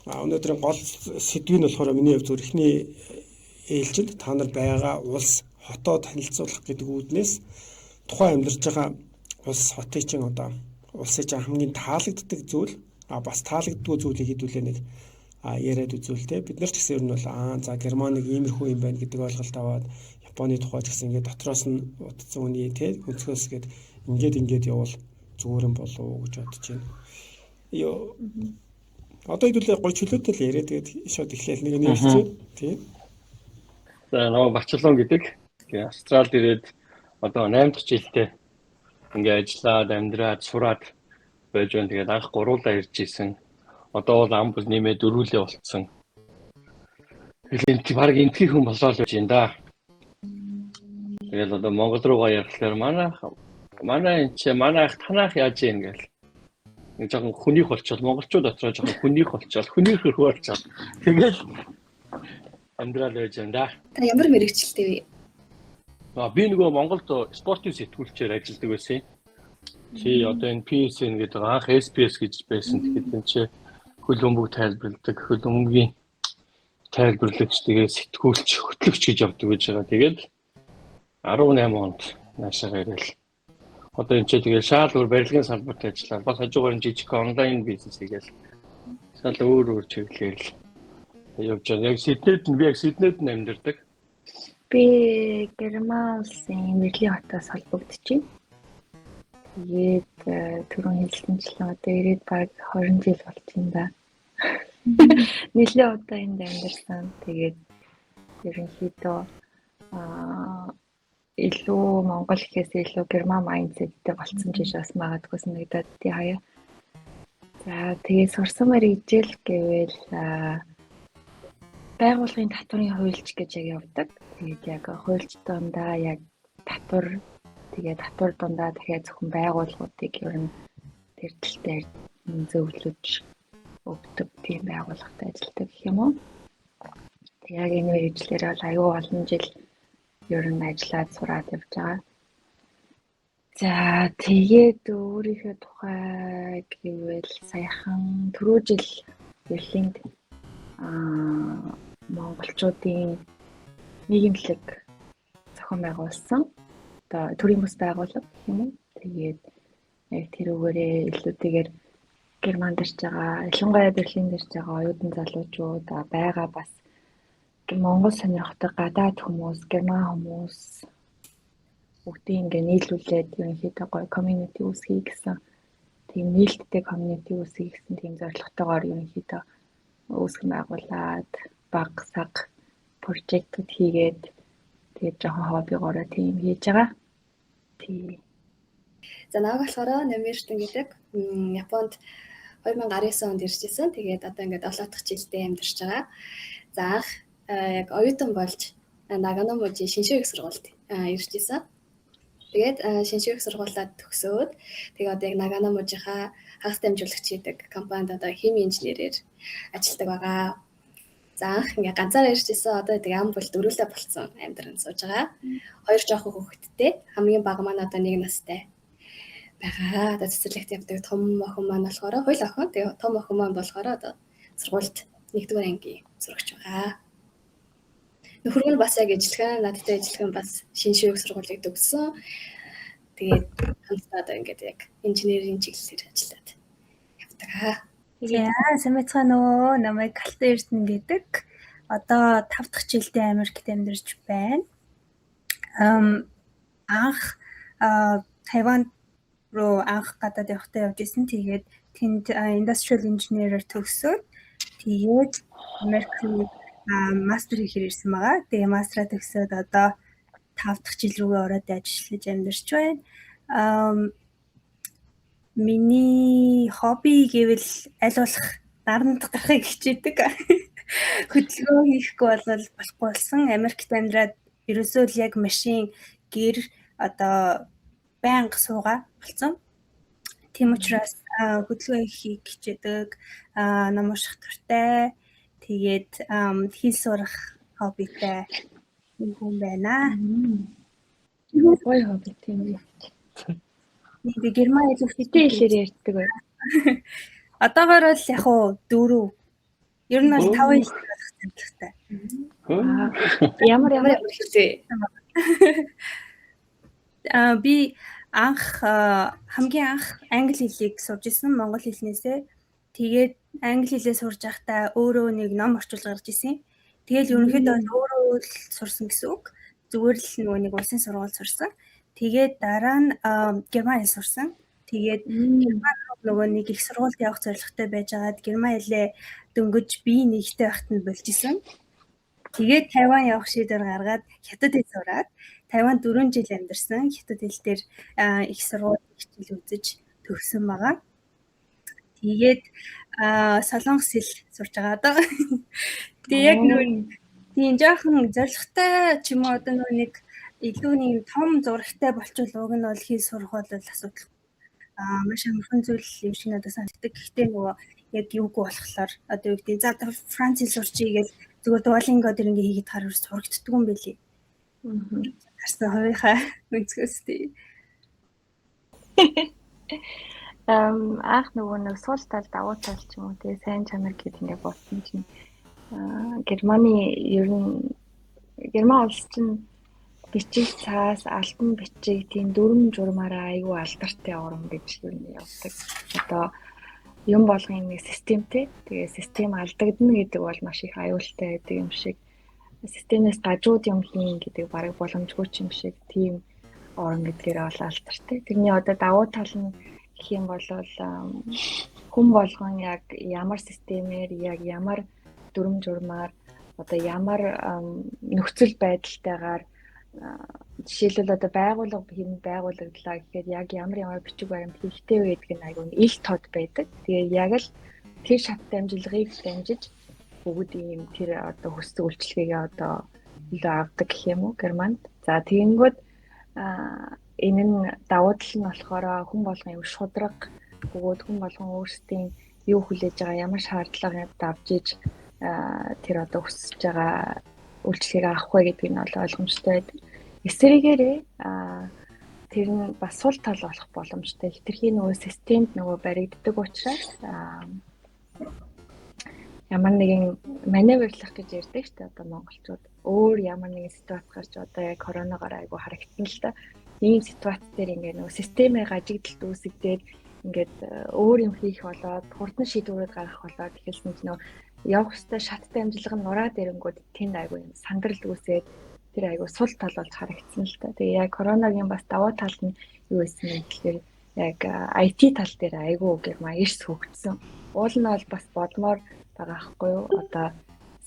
Өнөөдрийн гол сэдвийн болохоор миний хувьд зүрхний ээлжинд та нар байгаа улс хотоо танилцуулах гэдэг үүднээс тухайн амьдарч байгаа улс хотын чинь одоо улсын чинь хамгийн таалагддаг зүйл бас таалагддгүй зүйлийг хэдүүлээ нэг яриад үзүүлтэй. Бид нар ч гэсэн ер нь бол за Герман нэг иймэрхүү юм байна гэдэг ойлголт аваад Японы тухай ч гэсэн ингээд дотроос нь утсан үний те өнцгөөс гээд ингээд явал зүгээр юм болов уу гэж бодож байна. Одоо хэдүүлээ гоё чөлөөтэй л яриад тэгээд шууд эхлээл нэг нь ярьчих тийм. За нөгөө Барселон гэдэг Австралид ирээд одоо 8 дахь жилдээ ингээд ажиллаад амьдраад сураад байж байна. Тэгээд анх гуруулаа ирж исэн. Одоо бол ам бүл нэмээ дөрвөлээ болцсон. Тэгээд баг энтхий хүн болоод байж энэ да. Тэгээд одоо Монгол руугаа явхлаар манай ах танах яаж юм гээл. Нэг жоохон хүнийх болчихвол монголчууд дотроо жоохон хүнийх болчихвол хүнийх хөрхөө болчихвол тэгээд амьдрал байж байна да. Та ямар мэрэгчлэлтэй вэ? Би нөгөө Монголд спортын сэтгүүлчээр ажилладаг байсан. Чи одоо энэ PSN гэдэг анх SPS гэж байсан. Тэгэхээр энэ чи хөл бөмбөг тайлбарладаг, хөл бөмбөгийн тайлбарлагч тэгээ сэтгүүлч, хөтлөгч гэж явдаг гэж байгаа. Тэгээд 18 онд наашаа ирэл. Одоо энэ чи тэгээ шаал өөр барилгын салбарт ажиллаад бас хажуугаар жижиг онлайн бизнес хийгээл. Шал өөр чиглэлээр л явж байгаа. Яг Сиднейд нь амьдардаг. Би Герман улсын Берлин хотоос холбогдчихъя. Тэгээд түрүүн хэлсэнчлэн одоо ирээд баг 20 жил болчихно да. Нэлээд удаа энд амьдарсан. Тэгээд ерөнхийдөө илүү Монгол гэхээс илүү Герман майндсеттэй болсон гэж бас магадгүй санагдаад тий хаяа. За тэгээд сурсан мэргэжил гэвэл байгууллагын татварын хуульч гэж яг явдаг. Тэгээд яг хуульч дондаа яг татвар дундаа дахиад зөвхөн байгууллагуудыг ер нь тэр тал дээр зөвлөж өгдөг тийм байгууллагад ажилладаг гэх юм уу. Тэг яг энэ мэргэжлэр бол аюул олон жил ер нь ажиллаад сураад явж байгаа. За тэгээд өөрийнхөө тухай гэвэл саяхан түрүү жил Берлинд монголчуудын нийгэмлэг зохион байгуулсан. Одоо төрийн бус байгууллага гэх юм уу. Тэгээд яг тэрүүгээрээ илүүтэйгээр Германд ирж байгаа, ялангуяа Берлинд ирж байгаа оюутан залуучууд байгаа бас Монгол сонирхдаг гадаад хүмүүс, Герман хүмүүс бүгдийг ингээ нийлүүлээд ерөнхийдөө гоё community үүсгэе гэсэн тийм нээлттэй community үүсгэе гэсэн тийм зорилготойгоор ерөнхийдөө үүсгэн байгуулад баг саг прожектууд хийгээд тэгээд жоохон хоббигоороо тийм хийж байгаа. Тийм. За нааг болохоор Намирштан гэдэг Японд 2019 онд ирж исэн. Тэгээд одоо ингээд 7 дахь жилдээ амьдарч байгаа. За анх яг оюутан болж Наганомужи шинжлэх ухааны сургуульд ирж исэн. Тэгээд шинжлэх ухааны сургуулиуд төгсөөд тэгээд одоо яг Наганомужийнхаа хагас дамжуулагч гэдэг компанид одоо хими инженерээр ажилладаг байгаа. За анх ингээ ганцаараа ирж исэн. Одоо тэгээд ам бол дөрвөлээ болцсон амьдран сууж байгаа. Хоёр жоохон хүүхэдтэй. Хамгийн бага маань одоо 1 настай байгаа. Одоо цэцэрлэгт явдаг том охин маань болохоор хоёул охин. Тэгээ том охин маань болохоор одоо сургуульд 1-р ангийн сурагч байгаа. Нөхөр нь бас яг надтай ажиллах нь бас шинжлэх ухааны сургуулийг төгссөн. Тэгээд хамтдаа одоо ингээд яг инженерийн чиглэлээр ажиллаад явдаг. Яа, самцгаа нөө намайг Калтай Эрдэнэ гэдэг. Одоо 5 дахь жилдээ Америкт амьдарч байна. Анх Тайван руу анх гадаад явахдаа явж исэн. Тэгээд тэнд industrial engineer-ээр төгсөөд тэгээд Америкт мастер хийхээр ирсэн байгаа. Тэгээ мастера төгсөөд одоо 5 дахь жил рүүгээ ороод ажиллаж амьдарч байна. Миний хобби гэвэл аль болох наранд гарахыг хичээдэг. Хөдөлгөөн хийхгүй бол болохгүй болсон. Америкт амьдраад ерөөсөө л яг машин гэр одоо байнга суугаа болсон. Тийм учраас хөдөлгөөн хийх хичээдэг, ном унших дуртай. Тэгээд хэл сурах хоббитай хүн байна. Гоё хобби тийм үү. Би Герман хэлээр ярьдаг бай. Одоогоор л яг уу 4 Ер нь бол 5 хэл болох зорилготой. Ямар хэлтэй. Би хамгийн анх англи хэлийг сурж исэн монгол хэлнээсээ. Тэгээд англи хэлээ сурж байхдаа өөрөө нэг ном орчуулж гаргаж исэн. Тэгэл ерөнхийдөө өөрөө л сурсан гэсэн үг. Зүгээр л нөгөө нэг улсын сургууль сурсан. Тэгээд дараа нь герман хэл сурсан. Тэгээд герман нөгөө нэг их сургуульд явах зорилготой байжгаад герман хэлээ дөнгөж бие нэгтэй байхад нь болж исэн. Тэгээд Тайван явах шийдвэр гаргаад хятад хэл сураад Тайван 4 жил амьдарсан. Хятад хэл дээр их сургууль хичээл үзэж төгссөн байгаа. Тэгээд солонгос хэл сурж байгаа даа. Тэгээд яг тийм жоохон зорилготой ч юм уу одоо нэг илүү нэг том зурагтай болчвол уг нь бол хэл сурах бол асуудал. Маш амархан зүйл юм шиг надад санагддаг. Гэхдээ нөгөө яг юуг болохоор одоо юу гэдэг за Франц хэл сурчий гэж зүгээр Duolingo дээр ингээ хийгээд хараад сурагддаг юм билий. Харсан хоёрынхаа өнцгөөс тий. Анх нөгөө нэг суул тал давуу тал ч юм уу тий сайн чанар гэдэг ингээ бодсон чинь Германы ер нь Герман улс чинь бичиг цаас алтан бичиг тийм дүрм журмаараа аюу алдартай орн гэж юу явдаг. Одоо юм болгоны нэг системтэй. Тэгээ систем алдагдана гэдэг бол маш их аюултай гэдэг юм шиг. Системээс гажууд юм хийн гэдэг бараг боломжгүй юм шиг тийм орн гэдгээрээ бол алдартай. Тэрний одоо давуу тал нь гэх юм бол хүн болгон яг ямар системээр яг ямар дүрм журмаар одоо ямар нөхцөл байдалтайгаар жишээлбэл одоо байгууллага хийм байгуулагдлаа гэхээр яг ямар бичиг баримт хийхтэй вэ гэдэг нь айгүй ил тод байдаг. Тэгээд яг л тэр шат дамжлагыг дамжиж бүгд ийм тэр одоо хүссэн үйлчлэгээ одоо илүү авдаг гэх юм уу Германд. За тэгэнгүүт энэ нь давуу тал нь болохоор хүн болгон юм шудраг бөгөөд хүн болгон өөрсдийн юу хүлээж байгаа ямар шаардлагыг давжиж тэр одоо хүсэж байгаа үйлчлэгийг авах вэ гэдэг нь бол ойлгомжтой байдаг. Эсвэргээрээ тэр нь бас сул тал болох боломжтой. Хитрхи нөгөө системд нөгөө баригддаг учраас ямар нэгэн маневрлах гэж ярьдаг шүү дээ одоо монголчууд. Өөр ямар нэгэн ситуац гарч одоо яг коронавигаар айгу харагдсан л да. Ийм ситуац дээр ингээд нөгөө системээ гажигдалт үүсгдээд ингээд өөр юм хийх болоод хурдан шийдвэрүүд гаргах болоод тэгэхээр чинь нөгөө явах ёстой шаттай амжилга нь нураад ирэнгүүт тэнд айгу юм сандрал үүсээд тэр айгу сул тал болж харагдсан л та. Тэгээ яг коронавигийн бас давуу тал нь юу байсан бэ гэхээр яг IT тал дээр айгу герман эрс хөгжсөн. Уул нь бол бас бодмоор байгаа байхгүй юу? Одоо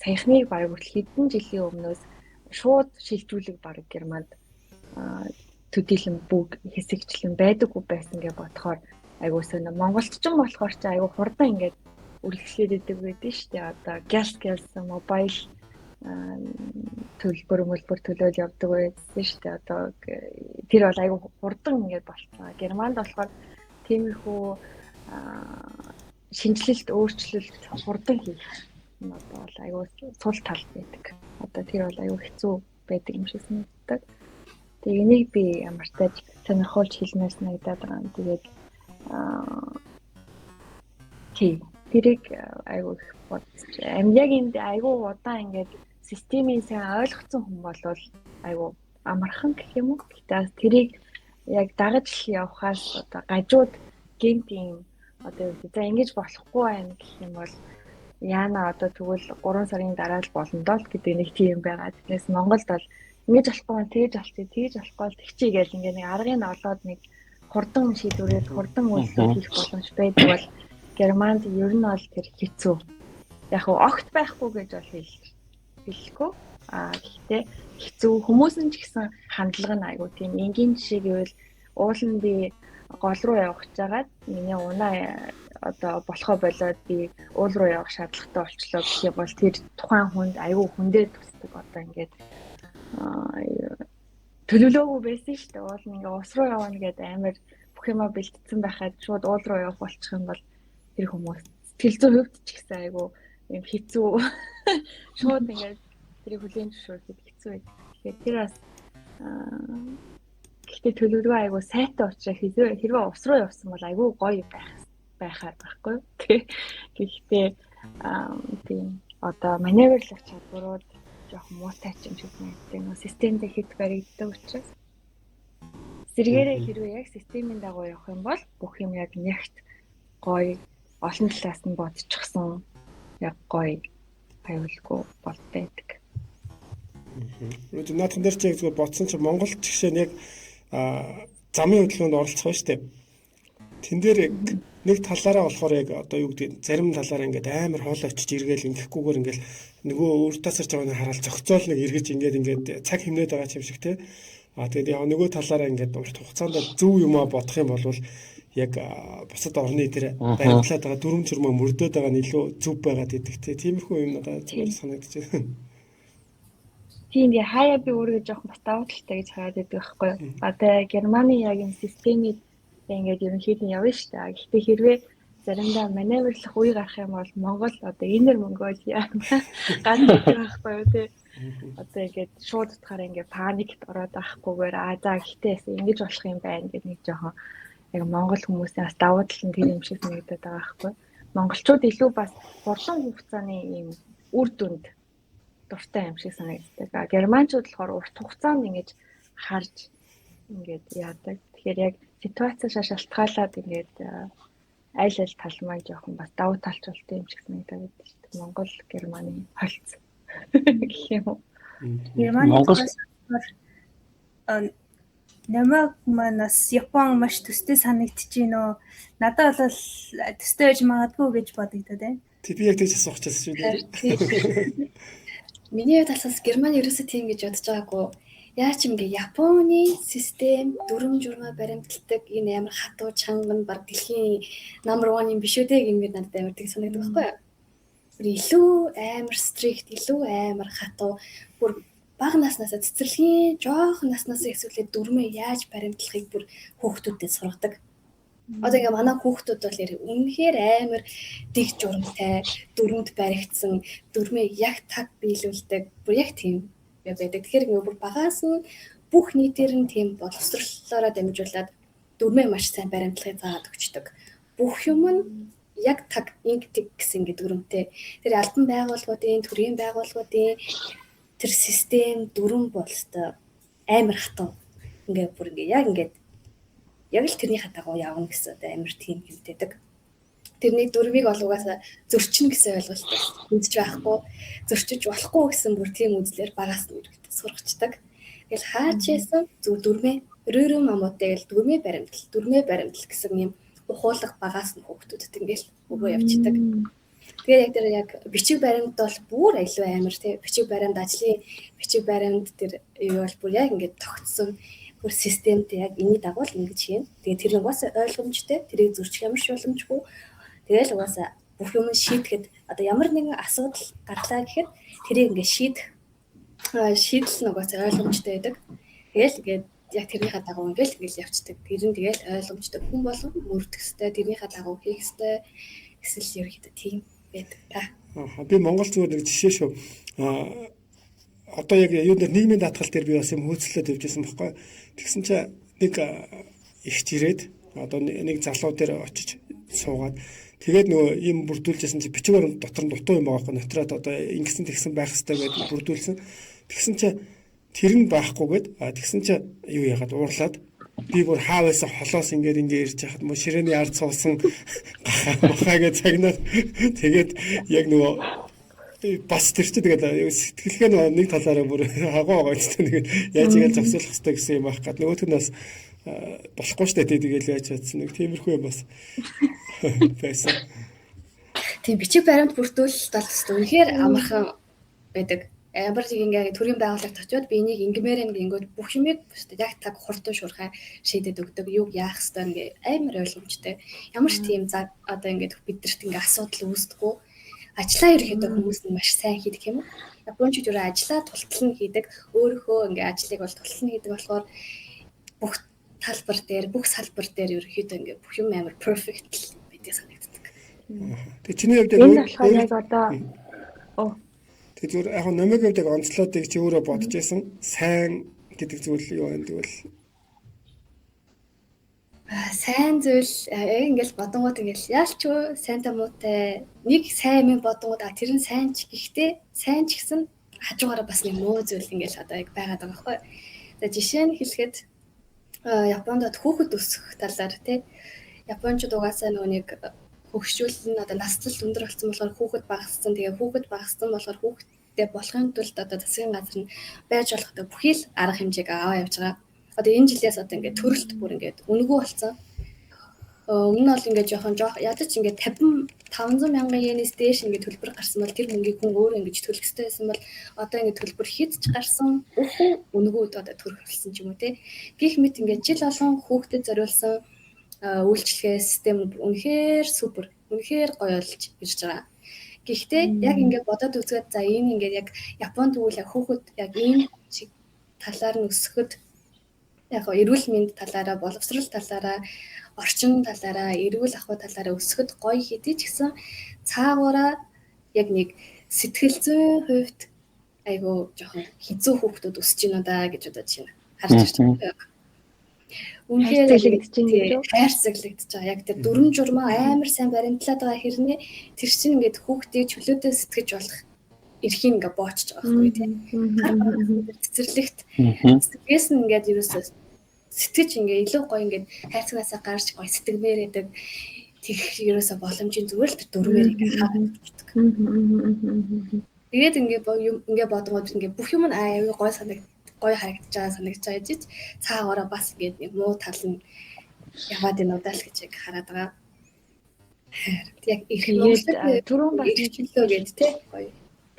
саяхныг бараг хүртэл хэдэн жилийн өмнөөс шууд шилжүүлэг бараг германд төдийлөн бүг хэсэгчлэн байдаггүй байсан гэж бодохоор айгу сонир. Монголч ч юм болохоор ч айгу хурдан ингээд үргэлжлээд идэг байдаг шүү дээ. Одоо gas mobile төлбөр төлөөл явдаг байсан шүү дээ. Одоо тэр бол айгу хурдан ингээд болцоо. Германд болохоор тиймэрхүү шинжилэлт өөрчлөлт хурдан хийх нь одоо бол айгу сул тал байдаг. Одоо тэр бол айгу хэцүү байдаг юм шиг санагддаг. Тэгээ энийг би ямар ч тач сонирхолж хэлмээр санагдаад байгаа юм. Тэгээд тэрийг айгу их бодчих. Яг энд айгу удаан ингээд системийн сайн ойлгоцсон хүн болвол айгу амархан гэх юм уу. Гэхдээ тэрийг яг дагаж явхаас одоо гажууд гинтийн одоо за ингэж болохгүй байх гэх юм бол яана одоо тэгвэл 3 сарын дараа л болно доо гэдэг нэг тийм байгаа. Тэрнээс Монголд бол ингэж болохгүй тэгж болохгүй тэгчий гэж ингээ нэг аргыг олоод нэг хурдан шийдвэрээр хурдан үйлдэл хийх боломж байдаг бол Германд ер нь бол тэр хэцүү. Яг огт байхгүй гэж бол хэлэхгүй. Гэхдээ хэцүү хүмүүс нь ч гэсэн хандлага нь айгу тийм энгийн жишээ гэвэл уул нь би гол руу явах чагаад миний унаа одоо болохоо болоод би уул руу явах шаардлагатай болчлоо гэх юм бол тэр тухайн хүнд айгу хүндээ тусдаг одоо ингээд төлөвлөөгүй байсан шүү дээ. Уул нь ингээ ус руу явна гэдэг амар бүх юмаа бэлтцсэн байхад шууд уул руу явах болчих юм бол тэр хүмүүс сэтгэл зүйн хувьд ч гэсэн айгу юм хэцүү шууд ингээд тэрийг хүлээн зөвшөөрөхөд хэцүү байдаг. Тэгэхээр тэр бас гэхдээ төлөвлөгөө айгу сайтай учраас хэрвээ ус руу явсан бол айгу гоё байхаар байхгүй юу. Гэхдээ тийм одоо маневрлах чадварууд жоохон муутай ч юм шиг санагддаг. Нөө системдээ хэд баригддаг учраас зэрэгээрээ хэрвээ яг системийн дагуу явах юм бол бүх юм яг нягт гоё олон талаас нь бодчихсон яг гоё аюулгүй болдог. Наадхан дээр чи яг бодсон чи Монголд жишээ нь яг замын хөдөлгөөнд оролцох шүү дээ. Тэн дээр нэг талаараа болохоор яг одоо юу гэдэг зарим талаараа ингээд амар хоолой очиж эргээл ингэхгүйгээр ингээд нөгөө өөр тасарч байгааг нь хараад зохицоол нэг эргэж ингээд цаг хэмнээд байгаа юм шиг те. Тэгээд яг нөгөө талаараа ингээд урт хугацаанд зөв юмаа бодох юм бол яг бусад орны дээр баримтлаад байгаа дүрм журмаа мөрдөөд байгаа нь илүү зөв байгаад идэх те. Тиймэрхүү юм надад санагдаж байна. Тийм яа хаяа би өөрөө жоохон бас давуу талтай гэж хараад байдаг байхгүй юу. Одоо Германы яг энэ системийг ингээд ерөнхийдөө явна шүү дээ. Гэхдээ хэрвээ заримдаа маневрлах үе гарах юм бол Монгол одоо Инер Монголиа ганц байхгүй юу те. Одоо ингээд шууд утгаараа ингээд паникт ороод байхгүйгээр за гэхдээ ингэж болох юм байна гэдэг нэг жоохон яг Монгол хүмүүсийн бас давуу тал нь тэр юм шиг санагдаад байгаа байхгүй. Монголчууд илүү бас урлан хугацааны ийм үр дүнд дуртай юм шиг санагддаг. Германчууд болохоор урт хугацаанд ингэж харж ингээд яадаг. Тэгэхээр яг ситуацаа шалтгаалаад ингээд аль талмаа жоохон бас давуу талч болтой юм шиг санагдаад байдаг шүү дээ. Монгол Германы холц гэх юм уу. Монгол намайг манаас Япон маш төстэй санагдчихэв. Надад бол төстэй байж магадгүй гэж бодогдод байна. Тэг би яг тийч асуух гэсэн шүү дээ. Миний талаас Герман ерөөсөө тийм гэж бодож байгаагүй. Яач юм гээ Японы систем дүрм журмаа баримталдаг энэ амар хатуу чанган баг дэлхийн number 1 юм биш үү дээ гэмээр надад амар тийм санагддаг байхгүй юу? Илүү амар strict, илүү амар хатуу бүр бага наснасаа цэцэрлэгийн жоохон наснасаа эсвэл дүрмээ яаж баримтлахыг бүр хүүхдүүдэд сургадаг. Одоо ингээ манай хүүхдүүд бол үнэхээр амар дэг журамтай, дүрмд баригдсан, дүрмээ яг таг биелүүлдэг. Бүр яг тийм байдаг. Тэгэхээр ингээ бүр багаас нь бүх нийтээр нь тийм боловсруулалтаараа дамжуулаад дүрмээ маш сайн баримтлахыг заагаад өгчдөг. Бүх юм нь яг таг ингэдэг гэсэн ингээ дүрмтэй. Тэр албан байгууллагуудын, төрийн байгууллагуудын тэр систем дүрм болстой амар хатуу. Ингээ бүр ингээ яг л тэрний хатагуу явна гэсэн амар тийм хэмтэдэг. Тэрний дүрмийг олгоогаас зөрчинө гэсэн ойлголттой үдж байхгүй, зөрчиж болохгүй гэсэн бүр тийм үзлэр багаас нь сургачдаг. Тэгэл хаачээсэн зөв дүрмээ өрөөрөө мамуутай гэл дүрмээ баримтал гэсэн юм ухуулах багаас нь хүүхдүүдэд ингээл өгөө явчихдаг. Тэгээ яг тэр яг бичиг баримт бол бүр илүү амар тийм бичиг баримт ажлын бичиг баримт тэр юу бол бүр яг ингээд тогтсон бүр системтэй яг энэний дагуу л ингэж хийн. Тэгээ тэр угаасаа ойлгомжтой, тэрийг зөрчих ямар ч боломжгүй. Тэгэл угаасаа бүх юм шийдэхэд одоо ямар нэгэн асуудал гарлаа гэхэд тэрийг ингээ шийдэл нь угаасаа ойлгомжтой байдаг. Тэгэл ингээд яг тэрнийхээ дагуу ингээл явцдаг. Тэр нь тэгэл ойлгомжтой хүн болгон мөрдөхстэй, тэрнийхээ дагуу хийхстэй эсвэл ерөөхдөө тийм байдаг та. Би Монгол зүгээр нэг жишээ шүү. Одоо яг юу нэр нийгмийн даатгал дээр би бас юм хөөцлөөд явжсэн байхгүй. Тэгсэн чинь нэг ихч ирээд одоо нэг залуу дээр очиж суугаад тэгээд нөгөө юм бүрдүүлжсэн чи бичиг баримт дотор нь дутуу юм байгаа байхгүй. Нотроод одоо ингэсэн тэгсэн байх хэрэгтэй гэж бүрдүүлсэн. Тэгсэн чинь тэр нь байхгүйгээд тэгсэн чинь юу яагаад уурлаад би бүр хаа байсан холоос ингээд ирж яхад мө ширээний ард суусан гахаагээ цагнаад тэгээд яг нөгөө бас тэр чи тэгээд сэтгэлгээ нэг талаараа бүр хагуу байгаа ч тэгээд яаж игээл зогсоолох хэрэгтэй гэсэн юм байх гад нөгөөх нь бас болохгүй штэ тэгээд яаж чадсан нэг тиймэрхүү юм бас байсан. Тийм бичиг баримт бүрдүүлэлт бол үнэхээр амархан байдаг. Амар нэг ингээ төрийн байгууллагт очиод би энийг ингэмээр ингэнгүүт бүх юмыг яг таг хурдан шуурхай шийдэд өгдөг. Юуг яах ёстой ингээ амар ойлгомжтой. Ямар ч тийм за одоо ингээ бидэрт ингээ асуудал үүсдэггүй. Ажлаа ерөөхдөө хүмүүс нь маш сайн хийдэг юм. Япончууд юу ажлаа тултал нь хийдэг. Өөрийнхөө ингээ ажлыг бол тултал нь хийдэг болохоор бүх талбар дээр, бүх салбар дээр ерөөхдөө ингээ бүх юм амар perfect байдаг санагддаг. Тэг чиний хувьд яг одоо тэг зүгээр яг номыг хувьд яг онцлоодыг чи өөрөө бодож байсан сайн гэдэг зүйл юу вэ? Тэгвэл Сайн зүйл ингээл бодонгууд ингээл яалчгүй сайнтай муутай нэг сайн юм бодонгууд тэр нь сайн ч гэхдээ сайн ч гэсэн хажуугаараа бас нэг муу зүйл ингээл одоо яг байгаад байгаа байхгүй. За жишээ нь хэлэхэд Японд хүүхэд өсгөх талаар тий Япончууд угаасаа нөгөө нэг хөгшүүлэн одоо наслал өндөр болсон болохоор хүүхэд багассан. Тэгээ хүүхэд багассан болохоор хүүхэдтэй болохын тулд одоо засгийн газар нь байж болох одоо бүхий л арга хэмжээг аваа явж байгаа. Одоо энэ жилээс одоо ингээд төрөлт бүр ингээд үнэгүй болсон. Өмнө нь бол ингээд ядаж ингээд 500 мянган йенээс дээш ингээд төлбөр гарсан бол тэр мөнгийг хүн өөрөө ингээд төлөх ёстой байсан бол одоо ингээд төлбөр хэд ч гарсан үнэгүй одоо төрөх болсон ч юм уу те. Гэх мэт ингээд жил болгон хүүхдэд зориулсан үйлчлэгээ систем үнэхээр супер, үнэхээр гоё болж ирж байгаа. Гэхдээ яг ингээд бодоод үзгээд за энэ ингээд яг Японд тэгвэл яг хүүхэд яг энэ чиг талаар нь өсөхөд яг эрүүл мэнд талаараа, боловсрол талаараа, орчин талаараа, эрүүл ахуй талаараа өсөхөд гоё хэдий ч гэсэн цаагаараа яг нэг сэтгэл зүйн хувьд айгу жоохон хэцүү хүүхдүүд өсөж байна да гэж бодож байна. Харж байна. Үнэхээр хайрцаглагдаж байгаа. Яг тэр дүрм журмаа амар сайн баримтлаад байгаа хэрнээ тэр чинь ингээд хүүхдийг чөлөөтэй сэтгэж болох эрхийг ингээд боочж байгаа байхгүй тийм. Цэцэрлэгт сэтгэс нь ингээд ерөөсөө сэтгэж ингээд илүү гоё ингээд хайрцагнаасаа гарч гоё сэтгэмээр байдаг. Тэгэх ерөөсөө боломжийн зүгээр л тэр дүрмээр ингээд хаадаг. Тэгээд ингээд бодгоод ингээд бүх юм аюу гоё гоё харагдаж байгаа санагдаж байгаа гэж цаагаараа бас ингээд нэг муу тал нь яваад энэ удаал гэж яг хараад байгаа. Яг их түрүүн бас хэллөө гэд тий гоё.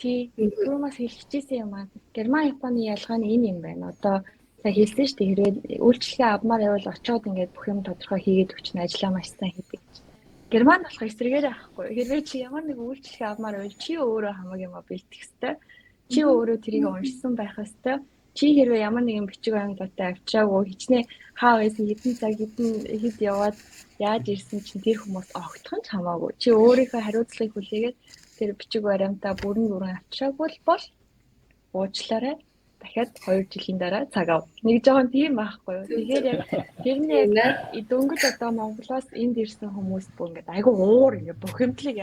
Тий түрүүн бас хэлчихсэн юм аа. Герман Японы ялгаа нь энэ юм байна. Одоо сая хэлсэн шүү дээ хэрэг үйлчлэгээ авмаар явал очиод ингээд бүх юм тодорхой хийгээд өчнө ажиллаа маш сайн хийдэг. Германд болох эсрэгээр авахгүй. Хэрвээ чи ямар нэг үйлчлэгээ авмаар байвал чи өөрөө хамаг юм бэлтгэх ёстой. Чи өөрөө тэрийг уншсан байх ёстой. Чи хэрвээ ямар нэгэн бичиг баримтаатай авчираагүй хичнээн хаа байсан хэдэн цаг хэд яваад яаж ирсэн чинь тэр хүмүүс огтхон ч хамаагүй. Чи өөрийнхөө хариуцлагыг хүлээгээд тэр бичиг баримтаа бүрэн авчираагүй бол уучлаарай. Дахиад 2 жилийн дараа цаг ав. Нэг жоохон тийм байхгүй юу. Тэгэхээр яг тэрний дөнгөж одоо Монголоос энд ирсэн хүмүүс бүр ингээд айгүй уур ингээд бухимдлыг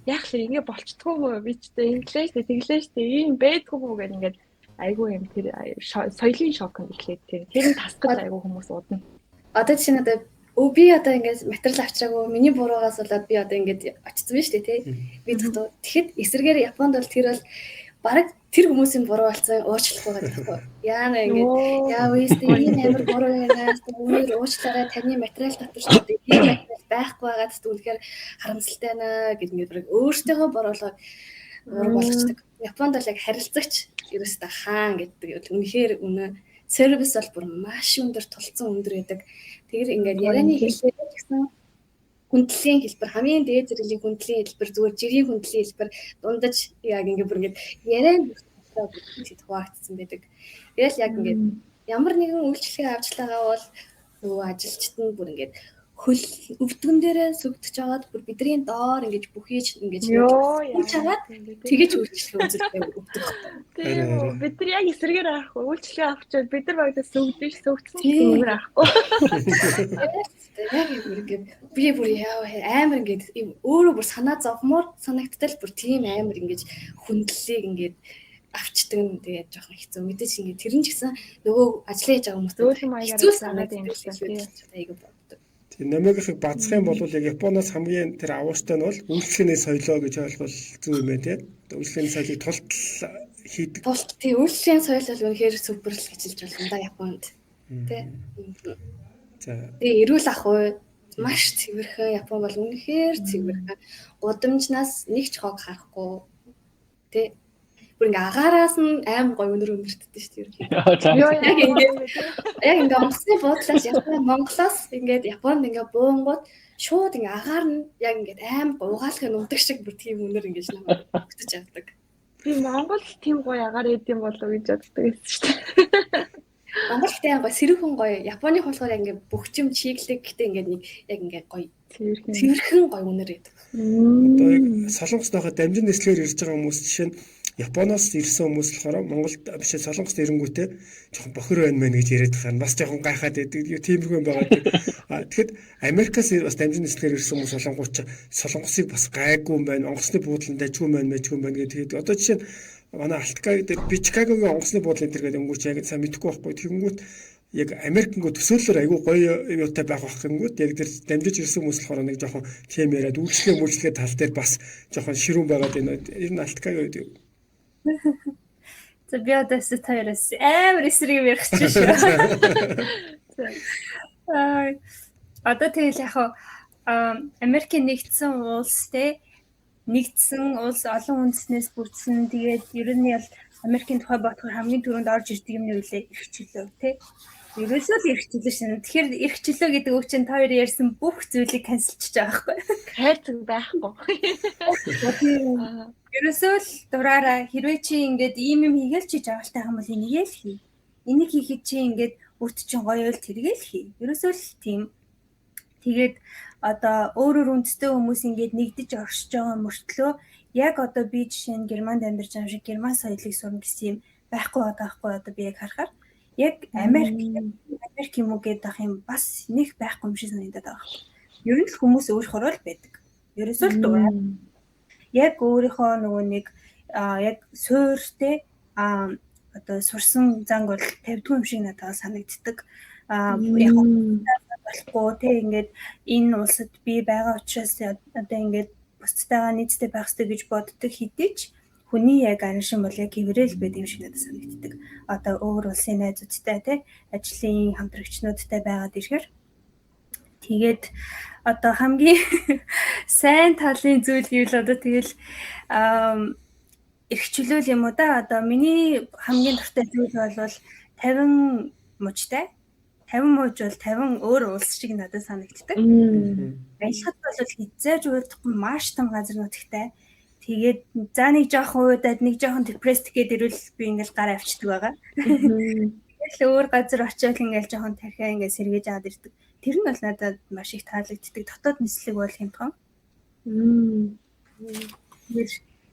яг л ингээд болцдгүй мó би ч инглиш тэглэж ийм байдгүй мó гэх ингээд айгүй юм тэр соёлын шок гэхлээр тэр нь тасгал айгүй хүмүүс удна. Одоо чинь одоо би одоо ингээд материал авчираагүй миний буруугаас болоод би одоо ингээд очсон биз дээ тий. Би тэгэхэд эсрэгээр Японд бол тэр бол бараг тэр хүмүүсийн буруу болсон уучлах байгаа гэхгүй. Яана ингээд яа вэст энэ амар буруу байна. Үнээр уучлаарай таны материал дотор ч ийм материал байхгүй байгаад түлхээр харамсалтай байна гэж ингээд өөртөө боруулаад болгочдөг. Японд бол яг харилцагч ерөөсөө хаан гэдэг. Үнэхээр үнэ сервис бол бүр маш өндөр тулцсан өндөр байдаг. Тэгэхээр ингээд ярианы хэлээр гэсэн хүндлийн хэлбэр хамгийн дээд зэрэглэлийн хүндлийн хэлбэр зүгээр жирийн хүндлийн хэлбэр дундаж яг ингээд бүр ингээд ярианд хуваагдсан байдаг. Тэгэл яг ингээд ямар нэгэн үйлчлэгээ авчлагаа бол нөгөө ажилчид нь бүр ингээд хөл өвдгөн дээрээ сүгдэж аваад бүр бидний доор ингэж бүхийж ингэж чагаад тэгэж үйлчлэгээ үзүүлдэг өвдөх. Тийм бид нар яг эсрэгээр авахгүй үйлчлэгээ авчаад бид нар багтаа сүгдсэн юм авахгүй. Яг ингэж би бүр яа амар ингэж өөрөө бүр санаа зовмоор санагдтал бүр тийм амар ингэж хүндлэлийг ингэж авчдаг нь тэгээд жоохон хэцүү мэдээж ингэ тэр нь ч гэсэн нөгөө ажиллаж байгаа хүмүүс хэцүү санаад юм шиг айгу боддог. Намайгыг бацах юм бол яг Японоос хамгийн тэр авууштай нь бол үйлчлэгээний соёлоо гэж ойлгол зүг юм байна тийм. Үйлчлэгээний соёлыг тултал хийдэг. Тийм үйлчлэгээний соёл бол үнэхээр супер л гэж хэлж байна да Японд. Тийм. За. Тэгээ эрүүл ахуй маш цэвэрхэн Япон бол үнэхээр цэвэрхэн. Гудамжнаас нэг ч хог харахгүй. Тийм. Бүр ингээ агаараас нь аим гоё өнөр өндөртдөө шүү дээ. Яг ингээ онгоцны буудлаас Япон Монголоос ингээд Японд ингээ буунгууд шууд ингээ агаар нь яг ингээ аим угаалгын ундаг шиг бүр тийм өнөр ингээ намайг өгдөж явдаг. Би Монгол тийм гоё агаар идэм болов гэж боддог байсан шүү дээ. Монгол ихтэй гоё сэрүүхэн гоё Японы болохоор ингээ бөхчим чиглэг гэдэг ингээ нэг яг ингээ гоё цэвэрхэн гоё өнөр идэг. Одоо яг солонгост байхад дамжин нислэгээр ирж байгаа хүмүүс жишээ нь Японоос ирсэн хүмүүс болохоор Монголд биш Солонгост ирэнгүүтээ жоохон бохир байна мэн гэж яриад байгаа нь бас жоохон гайхаад байдаг. Тиймэрхүү юм байгаа. Тэгэхэд Америкаас бас дамжин нислэгээр ирсэн хүмүүс солонгосыг бас гайгүй юм байна. Онгоцны буудлын дажгүй юм байна гэдэг. Одоо жишээ нь манай Алтгай дээр би Чикагогийн онгоцны буудлын дээр гэдэг өнгөч яг сайн мэдэхгүй байхгүй. Тэгэнгүүт яг Америкнгөө төсөөллөөр айгүй гоё юутай байх гингүүд яг тэр дамжиж ирсэн хүмүүс болохоор нэг жоохон тийм яриад үйлчлэгээ тал дээр бас жоохон ширүүн байгаад байна. Энэ Алтгай гэдэг. За би одоо сэтэрс амар эсрэг ярих гэж шүү. Одоо тэгэл яг Америкийн нэгдсэн улс нэгдсэн улс олон үндэснээс бүрдсэн. Тэгээд ер нь ял Америкийн тухай бодохоор хамгийн түрүүнд орж ирдэг юм нь үлээ эрх чөлөө тий. Ерөөсөө л эрх чөлөө шин. Тэгэхээр эрх чөлөө гэдэг үг чинь та хоёр ярьсан бүх зүйлийг канселчиж байгаа байхгүй. хайрцаг байхгүй. Ерөөсөө л дураараа хэрвээ чи ингээд ийм юм хийгээл чи жагалтай юм бол энийг л хий. Энийг хийхэд чи ингээд бүрт чинь гоё ойл тэргээл хий. Ерөөсөө л тийм. Тэгээд одоо өөрөөр үндэстэй хүмүүс ингээд нэгдэж оршиж байгаа мөртлөө яг одоо би жишээ нь Германд амьдарч байгаа шиг Герман соёлыг сурна гэсэн юм байхгүй одоо би яг харахаар яг Америк юм уу гэдэг юм бас нэг байхгүй юм шиг санагдаад байгаа. Ер нь л хүмүүс өөрөөр л байдаг. Ерөөсөө л дураа. Яг өөрийнхөө нөгөө нэг яг суурьтэй одоо сурсан занг бол тавьдгүй юм шиг надад санагддаг. Яг болохгүй те ингээд энэ улсад би байгаа учраас одоо ингээд бусдтайгаа нийцтэй байх хэрэгтэй гэж боддог хэдий ч хүний яг аншин бол яг хэврээл байдаг юм шиг надад санагддаг. Одоо өөр улсын найзуудтай те ажлын хамтрагчнуудтай байгаад ирэхээр тэгээд одоо хамгийн сайн талын зүйл гэвэл одоо тэгэл эрх чөлөөл юм уу да. Одоо миний хамгийн дуртай зүйл бол 50 мужтай. 50 мууж бол 50 өөр улс шиг надад санагддаг. Аялахад бол хязгаарч уудахгүй маш том газар нутагтай. Тэгээд за нэг жоохон уудаад нэг жоохон депресд гээд ирвэл би ингээл гар авчдаг байгаа. Тэгэл өөр газар очиод ингээл жоохон тархиа ингээл сэргээж аваад ирдэг. Тэр нь бол надад маш их таалагддаг. Дотоод нислэг бол хямдхан.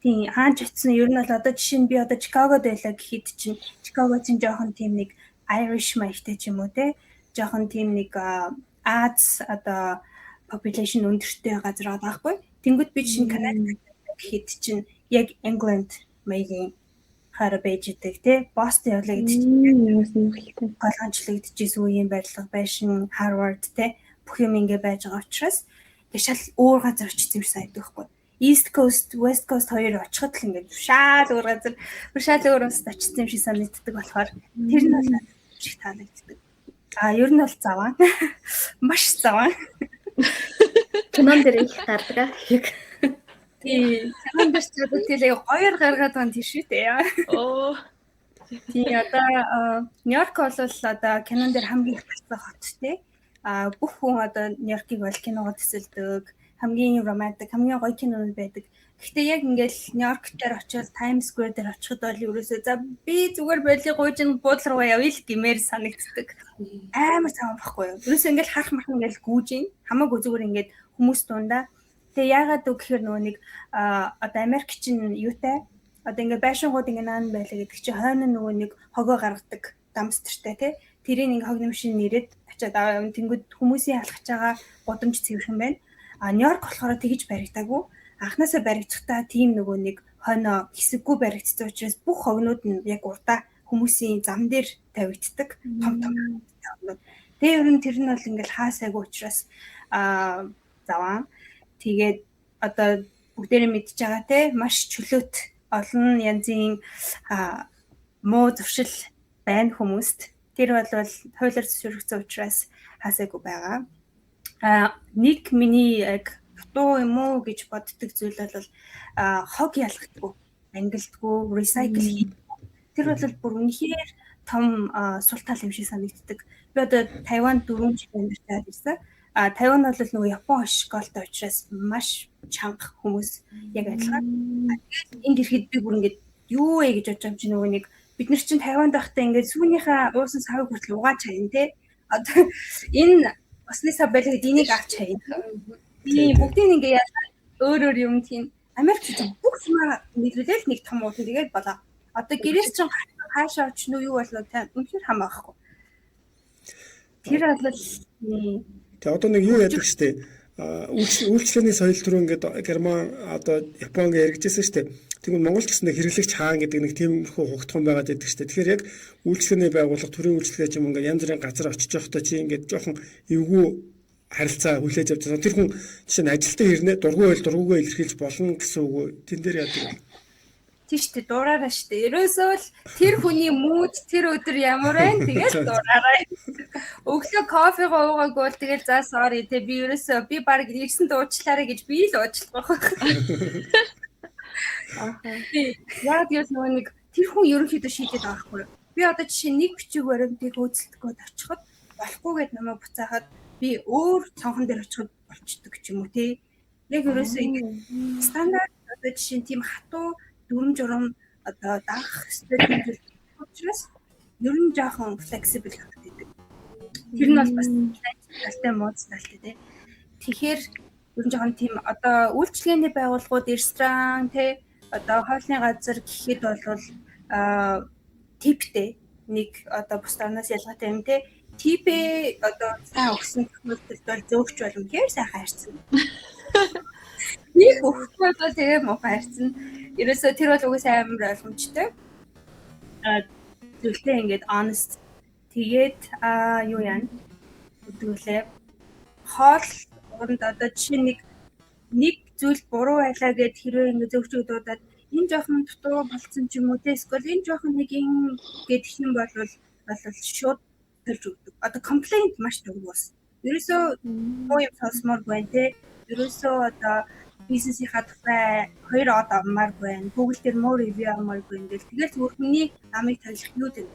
Тийм хаач очсон ер нь бол одоо жишээ нь би одоо Чикагод байлаа гэхэд чинь Чикаго чинь жоохон тийм нэг Irish маягтай ч юм уу те жоохон тийм нэг Аз одоо population өндөртэй газар байхгүй. Тэнгүүд би чинь Канада гэхэд чинь яг England маягийн хараа байж идэг те Boston явлаа гэдэг чинь голгончлогдчихсэн үеийн барилга байшин Harvard те бүх юм ингэ байж байгаа учраас тэг шал өөр газар очсон юм санагддаг байхгүй. East Coast, West Coast хоёр очиход л ингээд шал өөр газар, шал өөр улсад очсон юм шиг санагддаг болохоор тэр нь бол их таалагддаг. Ер нь бол заваа. Маш заваа. Кинон дээр их гардаг яг. Тийм. Кинон дээр ч тэгэл гоёор гаргаад байгаа тийм шүү дээ. Тийм одоо Нью-Йорк бол одоо кинон дээр хамгийн их гарсан хот тий. Бүх хүн одоо Нью-Йоркийг бол киногоор төсөлдөг. Хамгийн романтик, хамгийн гоё кинонууд байдаг. Гэхдээ яг ингээл Нью-Йорк дээр очиод Times Square дээр очиход бол ерөөсөө за би зүгээр бодлыг гуйж буудлын руу явъя л гэмээр санагддаг. Амар цаан байхгүй юу? Ерөөсөө ингээл харах махан ингээл гүүж ин хамаагүй зүгээр ингээд хүмүүс дундаа. Тэгээ яагаад үг гэхээр нөгөө нэг одоо Америк чинь юутай? Одоо ингээд байшингууд ингээд наан байлаа гэдэг чинь хойно нөгөө нэг хогоо гаргадаг дамстартай тий. Тэрийг ингээд хогны машин нэрэд очиад тэнгууд хүмүүсийн алхаж байгаа гудамж цэвэрхэн байна. Нью-Йорк болохоор тэгж баригдаагүй. Анхнаасаа баригдахтаа тийм нөгөө нэг хойно хэсэггүй баригдсан учраас бүх хогнууд нь яг урдаа хүмүүсийн зам дээр тавигддаг. Том хогнууд. Тэгээ ер нь тэр нь бол ингээл хаасайгүй учраас заваа. Тэгээд одоо бүгдээрээ мэдж байгаа те маш чөлөөт олон янзын муу зуршил байна хүмүүст. Тэр бол хуулиар зөвшөөрөгдсөн учраас хаасайгүй байгаа. Нэг миний яг дутуу юм уу гэж боддог зүйл бол хог ялгдаггүй, ангилдаггүй, recycle хийдэг. Тэр бол бүр үнэхээр том сул тал юм шиг санагддаг. Би одоо Тайванд 4 жил амьдарч байсан. Тайван бол нөгөө Япон школтой учраас маш чанга хүмүүс яг адилхан. Энд ирэхэд би бүр ингээд юу вэ гэж бодож байгаа юм чи нөгөө нэг бид нар чинь Тайванд байхдаа ингээд сүүнийхээ уусан савыг хүртэл угааж хаяна те. Одоо энэ усны сав байлгаад энийг авч хаяна. Тийм бүгдийг ингээ яагаад өөр юм тийм Америк чинь бүх юмаа нийлүүлэл нэг том уу тэгээд болоо. Одоо гэрээс чинь хаашаа очно юу болоо та үнэхээр хамаахгүй. Тэр бол Тэгээ одоо нэг юу яадаг штэ. Үйлчлэгээний соёл төрөө ингээд Герман одоо Япон гэж яригдчихсэн штэ. Тэгвэл Монгол ч гэсэн хэрэглэгч хаан гэдэг нэг тиймэрхүү хугтхан байгаад байдаг штэ. Тэгэхээр яг үйлчлэгээний байгууллага төрийн үйлчлэгээ ч юм ингээд янз бүрийн газар очиж явахдаа чи ингээд жоохон эвгүй харилцаа хүлээж авч байгаа. Тэр хүн жишээ нь ажилтаа ирнэ дургүй байл дургүйгээ илэрхийлж болно гэсэн үг үү? Тэн дээр яадаг. Тийш үү дураараа штэ. Ерөөсөө л тэр хүний мууд тэр өдөр ямар байна тэгэл дураараа. Өглөө кофего уугааг бол тэгэл за sorry те би ерөөсөө би баг ирсэн дуучлаарай гэж би л уучлах байх. Яг яг нэг тэр хүн ерөнхийдөө шийдээд байгаа хгүй. Би одоо жишээ нэг бичиг баримтыг хөөцөлдөхөд очиход болохгүйгээд намайг буцаахад би өөр цонхон дээр очиход болчдөг ч юм уу те. Яг ерөөсөө ингэ стандарт одоо жишээ тийм хатуу дүрм журам одоо даах хэрэгтэй учраас ер нь жоохон flexible хэрэгтэй. Тэр нь бол бас талтай мууц талтай тий. Тэгэхээр ер нь жоохон тийм одоо үйлчлэгээний байгууллагууд ресторан тий одоо хоолны газар гэхэд бол типтэй нэг одоо бус орноос ялгаатай юм тий. Типээ одоо сайн өгсөн тохиолдолд бол зөөгч боломжээр сайхан харьцсан. Нэг өгөхгүй бол тэгээ муухай харьцсан. Ерөөсөө тэр бол угсаа амар ойлгомжтой. Зөвхөн ингээд honest. Тэгээд юу яана? Өдөрлөө хоол оронд одоо жишээ нэг зүйл буруу байлаа гэд хэрвээ ингээд зөвхөн дуудаад энэ жоохон дутуу болцсон ч юм уу те эсвэл энэ жоохон нэг юм гэдэг юм бол шууд төрж өгдөг. Одоо complaint маш төгөөс. Ерөөсөө юу юм сонсмоор байна те. Ерөөсөө одоо бизнесийнхаа тухай 2 од аммаар байна. Google дээр муу ревю аммаар байна гэл. Тэгээд өөрхний намыг таних юу гэдэг.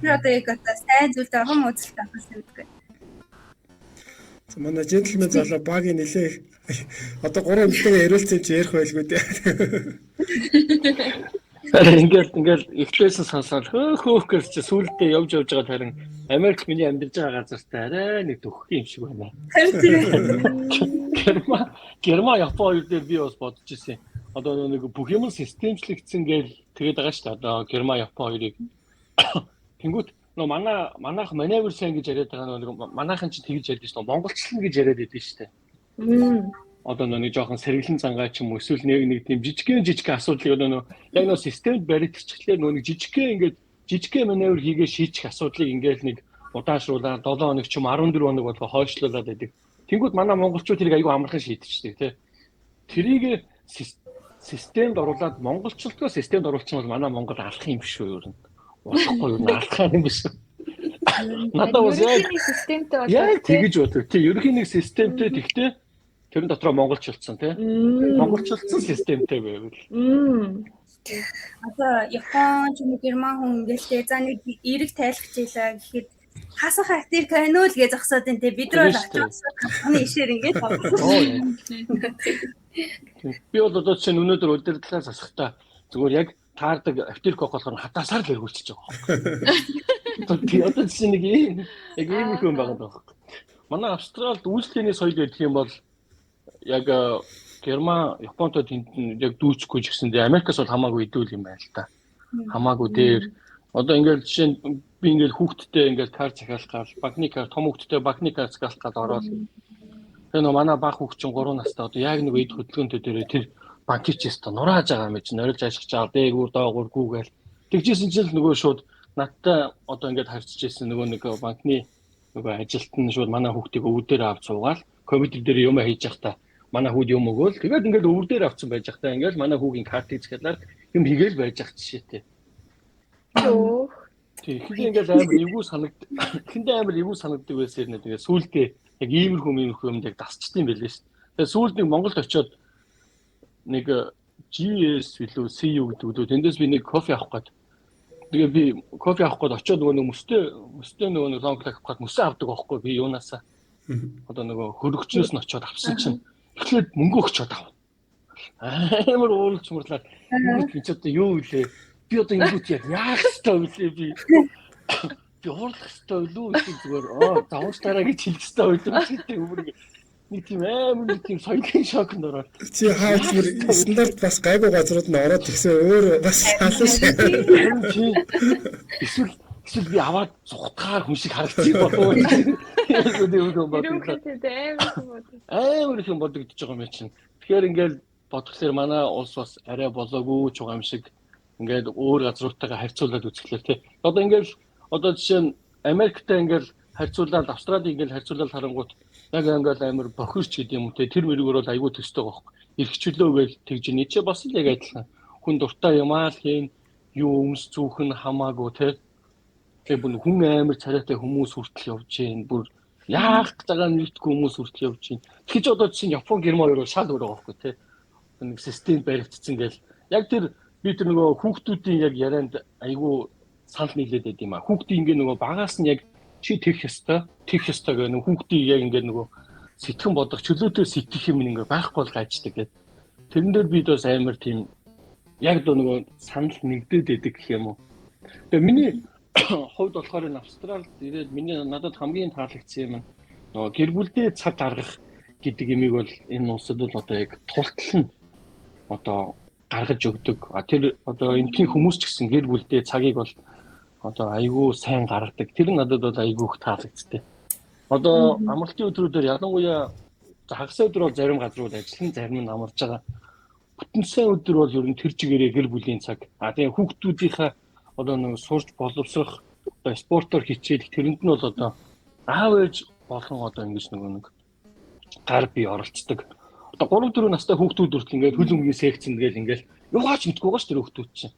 Тэр одоо яг одоо сайн зүйлд орхон үзэлт авах хэрэгтэй. Манай джентльмен залуу багийн нэлээ одоо 3 минутын яриулсан чи ярих байлгүй дээ. Ингээл эхлээсэн сонсоод хөөх гэж чи сүулдээ явж байгаа харин Америк миний амьдарч байгаа газартай арай нэг төгөх юм шиг байна. Герман Япон хоёр дээр би бас бодож ирсэн. Одоо нэг бүх юм системчлэгдсэн гээл тэгээд байгаа шүү дээ. Одоо Герман Япон хоёрыг тэнгуут манайх маневр сайн гэж яриад байгаа нэг манайхан ч тэгж ярьдээ шүү дээ. Монголчлан гэж яриад байдсан шүү дээ. Одоо нэг жоохон сэргэлэн цангаа ч юм уу эсвэл нэг тийм жижиг асуудлыг одоо яг нэг системд баригдчихлаа нэг жижиг маневр хийгээ шийдэх асуудлыг ингээл нэг удаашруулаад 7 хоног ч юм 14 хоног болго хойшлуулад байдаг. Тэнгүүд манай монголчууд тэрийг айгүй амархан шийдчихдэг тий. Тэрийг системд оруулаад монголчлтгоо системд оруулсан бол манай Монгол алах юм биш үү юу? Болохгүй юу алах юм биш үү? Надад бас яг системтэй болоо. Яг тэгэж бодлоо. Тий, ерөнхийн нэг системтэй тэгтээ тэрэн дотроо монголчлцсан тий. Монголчлцсан системтэй байвал. Одоо Япон ч юм уу Герман хүн ингээл за нэг эрэг тайлах жилаа гэхэд хасах хатэр канул гэж зогсоод энэ бид нар очиж компани ишээр ингээд би бол одоо чинь өнөөдөр удирдлагаас асахтаа зүгээр яг таардаг авторик болохоор хатаасаар л эргүүлчихэж байгаа. Би одоо чинь нэг яг ийм хүн байгаа даа. Манай Австралид үйлчлэгээний соёл гэдэг юм бол яг Герман, Японтой тэнд яг дүүцэхгүй ч гэсэн Америкаас бол хамаагүй идэвхтэй юм байна л та. Хамаагүй дээр одоо ингээл жишээ нь би ингээл хүүхдтэй ингээл кар захиалах гал, банкны кар, том хүүхдтэй банкны кар захиалах гал ороод. Тэгээ нөө манай баг хүүхчин 3 настай одоо яг нэг эд хөдөлгөөнтэй дээр тэр банкич өстө нурааж байгаа юм чинь орилж ашигч аваад дээгүүр доогуур гүүгээл. Тэгжсэн чинь нөгөө шууд надтай одоо ингээд харьцаж ирсэн нөгөө нэг банкны нөгөө ажилт нь шууд манай хүүхдийг өвдөр авч суугаал компьютер дээр юм хийж явахдаа манай хүүд юм өгөөл тэгээд ингээд өвөр дээр авсан байж захтаа ингээд манай хүүгийн картыг захиалаад юм хийгээл байж ах жишээтэй. Йоо. Тэг их ингээд амар эвгүй санагддаг байсан нэ тэгээд сүултээ яг иймэрхүү юм яг дасчдсан байлээ шүү. Тэгээд сүүлд нэг Монголд очиод нэг GS билүү CU гэдэг үү тэндээс би нэг кофе авах гээд тэгээ би кофе авах гээд очиод нөгөө мөстөө нөгөө лонг авах гээд мөсөө авдаг байхгүй би юунаасаа одоо нөгөө хөрөгчнөөс нь очиод авсан чинь эхлээд мөнгө өгчөөд авна. Амар уулж мурлаад би ч одоо юу вэ? Би одоо ингэж яах ёстой вэ би? Би уурлах ёстой юу гэдэг зүгээр зааварчтараа гэж хэлэх ёстой байлгүй гэдэг өмнө нэг тийм амар нэг тийм соёлын шокнд ороод чи хаацмэр стандарт бас гайгүй газрууд нь ороод ирсэн өөр бас халуун эсвэл би аваад зүхтгаар хүн шиг харагдчих болов уу? Амар их юм бодогдож байгаа юм чинь. Тэгэхээр ингээл бодглохлоор манай улс бас арай болоогүй ч байгаа юм шиг ингээд өөр газруудтайгаа харьцуулаад үзэхлээр тий. Одоо ингээл одоо жишээ нь Америктэй ингээл харьцуулаад Австралиг ингээл харьцуулаад харангуут яг ингээл амар бохирч гэдэг юм тий. Тэр мөрөөр бол айгүй төстэй байгаа байхгүй. Ирхчлөө гээл тэгж нийчээ бас л яг адилхан. Хүн дуртай юмаа л хийн юу өмс зүүх нь хамаагүй тий. Тэгээ бүр хүн амар царайтай хүмүүс хүртэл явж гин бүр яах цагаан нийтгүй хүмүүс хүртэл явж гин. Тэгэж одоо чинь Япон Герман хоёр шал өөр байгаа байхгүй тий. Нэг систем баригдсан гээл яг тэр би тэр нөгөө хүүхдүүдийн яг ярианд айгүй санал нийлээд байд юм а. Хүүхдийн ингээ нөгөө багаас нь яг чи тэгэх ёстой гэх нэг хүүхдийн яг ингээ нөгөө сэтгэн бодох чөлөөтэй сэтгэх юм ингээ байхгүй бол гайчдаг гэдэг. Тэрэн дээр бид бас амар тийм яг нөгөө санал нэгдээд байдаг гэх юм уу. Тэгээ миний хувьд болохоор энэ Австралид ирээд миний надад хамгийн таалагдсан юм нөгөө гэр бүлдээ цаг гаргах гэдэг юмыг бол энэ улсад бол одоо яг тултал нь одоо гаргаж өгдөг. Тэр одоо энэхийн хүмүүс ч гэсэн гэр бүлдээ цагийг бол одоо айгүй сайн гаргадаг. Тэр нь надад бол айгүй их таалагддаг. Одоо амралтын өдрүүдээр ялангуяа хагас өдөр бол зарим газрууд ажиллан зарим нь амарч байгаа. Бүтэн сайн өдөр бол ер нь тэр чигээрээ гэр бүлийн цаг. Тэгээ хүүхдүүдийнхээ одоо нэг сурч боловсрох одоо спортоор хичээл тэрэнд нь бол одоо аав ээж болон одоо ингэж нэг гар бие оролцдог. Одоо 3-4 настай хүүхдүүд хүртэл ингээд хөл өмгийн секцэнд гээл ингээд юугаач мэдгүй байгаа ш тэр хүүхдүүд чинь.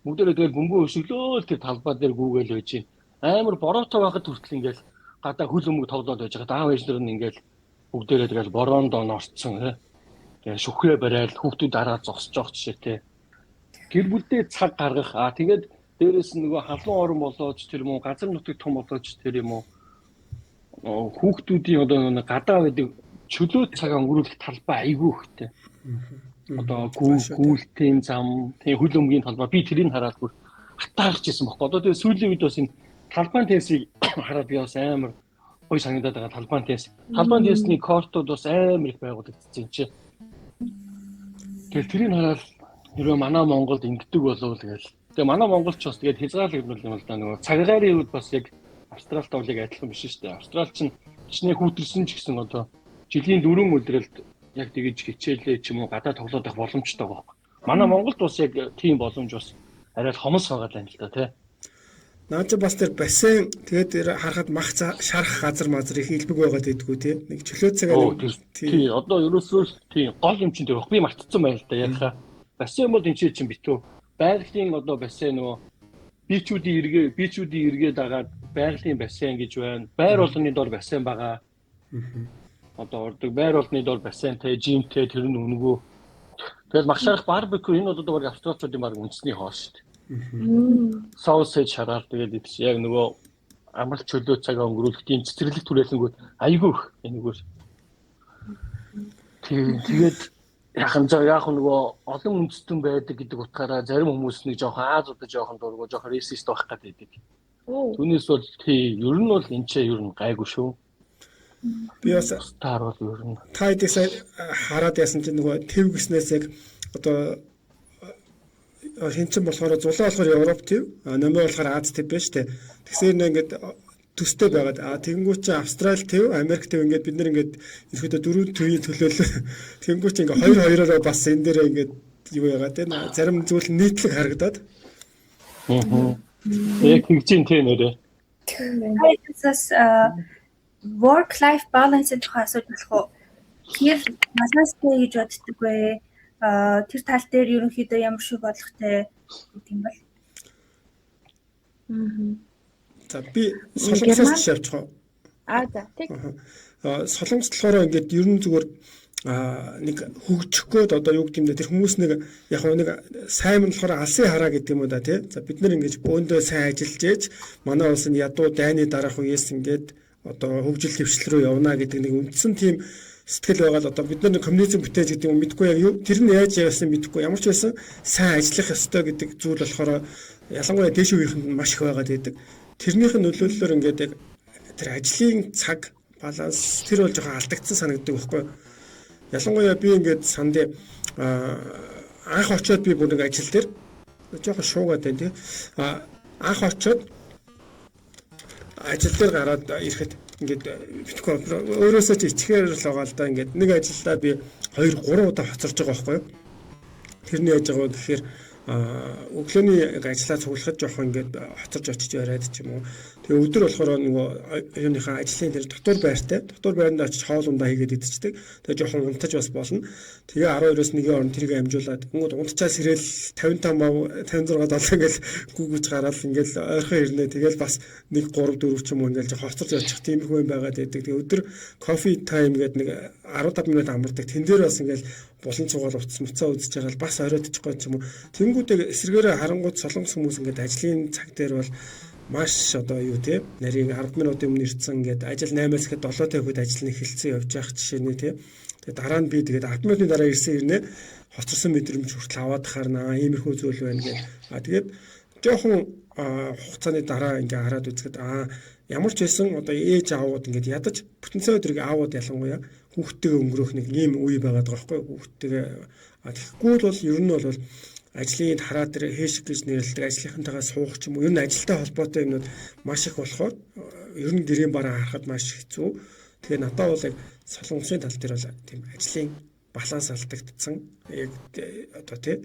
Бүгдээрээ тэгэл бөмбөө өшөглөөл тэр талбай дээр гүүгээл байж гин. Амар бороотой байхад хүртэл ингээд гадаа хөл өмг тоглоод байж байгаа. Аав ээж нар нь ингээд бүгдээрээ тэгэл бороонд орцсон. Тэгээ шүхрээ барайл хүүхдүүд араа зогсож байгаа жишээ те. Гэр бүлдээ цаг гаргах. Тэгээд дээрээс нөгөө халуун орон болооч тэр юм уу газар нутаг том болооч тэр юм уу хүүхдүүдийн одоо гадаа байдаг чөлөө цаг өнгөрүүлэх талбай айгүй ихтэй. Одоо гүйлтийн зам, тийм хөл өмгийн талбай би тэрийг хараад бүр хатаарч ирсэн баггүй. Одоо тэгээ сүүлийн үед бас энэ талбайн тенсийг хараад би бас амар гоё санагдаад байгаа талбайн тенс. Талбайн тенсний кортууд бас амар их байгуулагдсан юм чи. Тэгээ тэрийг хараад хэрвээ манай Монголд ингэдэг болов тэгэл. Тэгээ манай монголч бас тэгээд хязгаарлагдмал юм л да нөгөө цагаарын үед бас яг Австралид болыг адилхан биш шүү дээ. Австрал чинь хичнээн хүүтэрсэн ч гэсэн одоо жилийн 4 өдрөлд яг тэгэж хичээлээ ч юм уу гадаа тоглоод байх боломжтой байгаа. Манай Монголд бас яг тийм боломж бас арай л хомос байгаа юм л да тий. Наад чи бас тэр бассейн тэгээд тэр харахад мах шарах газар мазар их илбэг байгаад байдгүй тий. Нэг чөлөө цагаар тий одоо ерөөсөө тий гол юм чинь тэр би мартцсан байна л да яхаа. Бассейн бол энэ чинь битүү байгалийн одоо бассейн нөгөө бичүүдийн эргээ дагаад байгалийн бассейн гэж байна. Байр болгоны дор бассейн байгаа. Одоо ордог байр болгоны дор бассейнтэй, жимтэй тэр нь өнгөө. Тэгэл мах шарах барбекю энэ одоо баг австралчуудын баг үндэсний хоол шүү дээ. Саусаж шараар тэгээд идэж яг нөгөө амралт чөлөө цагаа өнгөрүүлэх тийм цэцэрлэг түрээлэнгүүд айгүй энэгээр. Тэгээд яг нөгөө олон үндэстэн байдаг гэдэг утгаараа зарим хүмүүс нэг жоохон Азиудаа жоохон дургу жоохон рейсист байх гэдэг. Түүнээс бол тий ер нь бол энэ ч ер нь гайгүй шүү. Би бас таар бол ер нь та эдээс хараад яасан чинь нөгөө төв гиснээс яг одоо хинцэн болохоор зулаа болохоор Европ төв, нэмэр болохоор Аз төв байна шүү дээ. Тэгсээр нэг ингээд төстэй байгаад тэгэнгүүт чи Австрали төв, Америк төв ингээд бид нар ингээд ерөөдөө 4 төвийн төлөөлөл тэгэнгүүт чи ингээд 2-2-ороо бас энэ дээр ингээд юу яагаад те зарим зүйл нийтлэг харагдаад. Яг хинцэн тэ нэрээ. Хайцаас work life balance-ийн тухай асууж болох уу? Хэр масастай гэж боддог вэ? Тэр тал дээр ерөнхийдөө ямар шиг бодлоготой гэдэг юм бол. За би солонгосоос шавчих уу? За тийм. Солонгос болохоор ингээд ер нь зүгээр нэг хөгжих гээд одоо юу гэдэг юм бэ тэр хүмүүс нэг яг нэг сайн нь болохоор алсын хараа гэдэг юм уу да тий. За бид нар ингэж өөндөө сайн ажиллаж ээж манай улс нь ядуу дайны дараах үеэс ингээд одоо хөгжил дэвшлэл рүү явна гэдэг нэг үндсэн тийм сэтгэл байгаа л одоо бид нар коммунизм бүтээж гэдэг юм мэдгүй яг юу тэр нь яаж явсан мэдгүй ямар ч байсан сайн ажиллах ёстой гэдэг зүйл болохоор ялангуяа дээш үеийнхэнд маш их байгаад байдаг. Тэрнийх нь нөлөөллөөр ингээд яг тэр ажлын цаг баланс тэр бол жоохон алдагдсан санагддаг байхгүй. Ялангуяа би ингээд санд анх очиод би бүр нэг ажил дээр жоохон шуугаад байна тий. Анх очиод ажил дээр гараад ирэхэд ингээд битгой өөрөөсөө ч ичгээр л байгаа л да. Ингээд нэг ажилдаа би 2-3 удаа хоцорж байгаа байхгүй юу? Тэрний яаж байгаа вэ гэхээр өглөөний ажлаа цуглахад жоохон ингээд хоцорж очиж яриад ч юм уу. Тэгээ өдөр болохоор нөгөө юуныхаа ажлын тэр дотор байранд очиж хоол ундаа хийгээд идчихдэг. Тэгээ жоохон унтаж бас болно. Тэгээ 12-оос 1-ийн орон тэрийг амжуулаад ингээд унтчаас ирээл 55 мав 56 7 ингээд гүгэж гараад ингээд ойрхон ирнэ. Тэгээл бас 1 3 4 ч юм уу ингээд хоцорж очих тиймэрхүү юм байгаад байдаг. Тэгээ өдөр кофе тайм гэдэг нэг 15 минут амардаг. Тэн дээр бас ингээд булан цугаал уцаа үзэж байгаа л бас оройтчихгүй ч юм уу. Тэнгүүдээ эсрэгээрээ харангууд солонгос хүмүүс ингээд ажлын цаг дээр бол маш одоо юу те нарийн 10 минутын өмнө ирсэн ингээд ажил 8-аас ихэд 7-тэй үед ажил нь эхэлсэн явж явах жишээний те. Тэгээ дараа нь би тэгээд 10 минутын дараа ирсэн ирнэ хоцорсон мэдрэмж хүртэл аваад харна иймэрхүү зүйл байна гэх. Тэгээд жоохон хугацааны дараа ингээ хараад үзэхэд ямар ч байсан одоо ээж аавууд ингээд ядаж бүтэнцээ өдрийг аавууд ялангуяа хүүхдтэйгээ өнгөрөх нэг ийм үе байгаад байгаа байхгүй хүүхдтэйгээ тэгэхгүй бол ер нь бол ажлын хараа дээр хээшиг гэж нэрлэдэг ажлынхантайгаа суух ч юм уу ер нь ажилтай холбоотой юмнууд маш их болохоор ер нь гэрийн бараа харахад маш хэцүү. Тэгээ надад бол яг солонгосын тал дээр бол тийм ажлын баланс алдагдсан яг одоо тий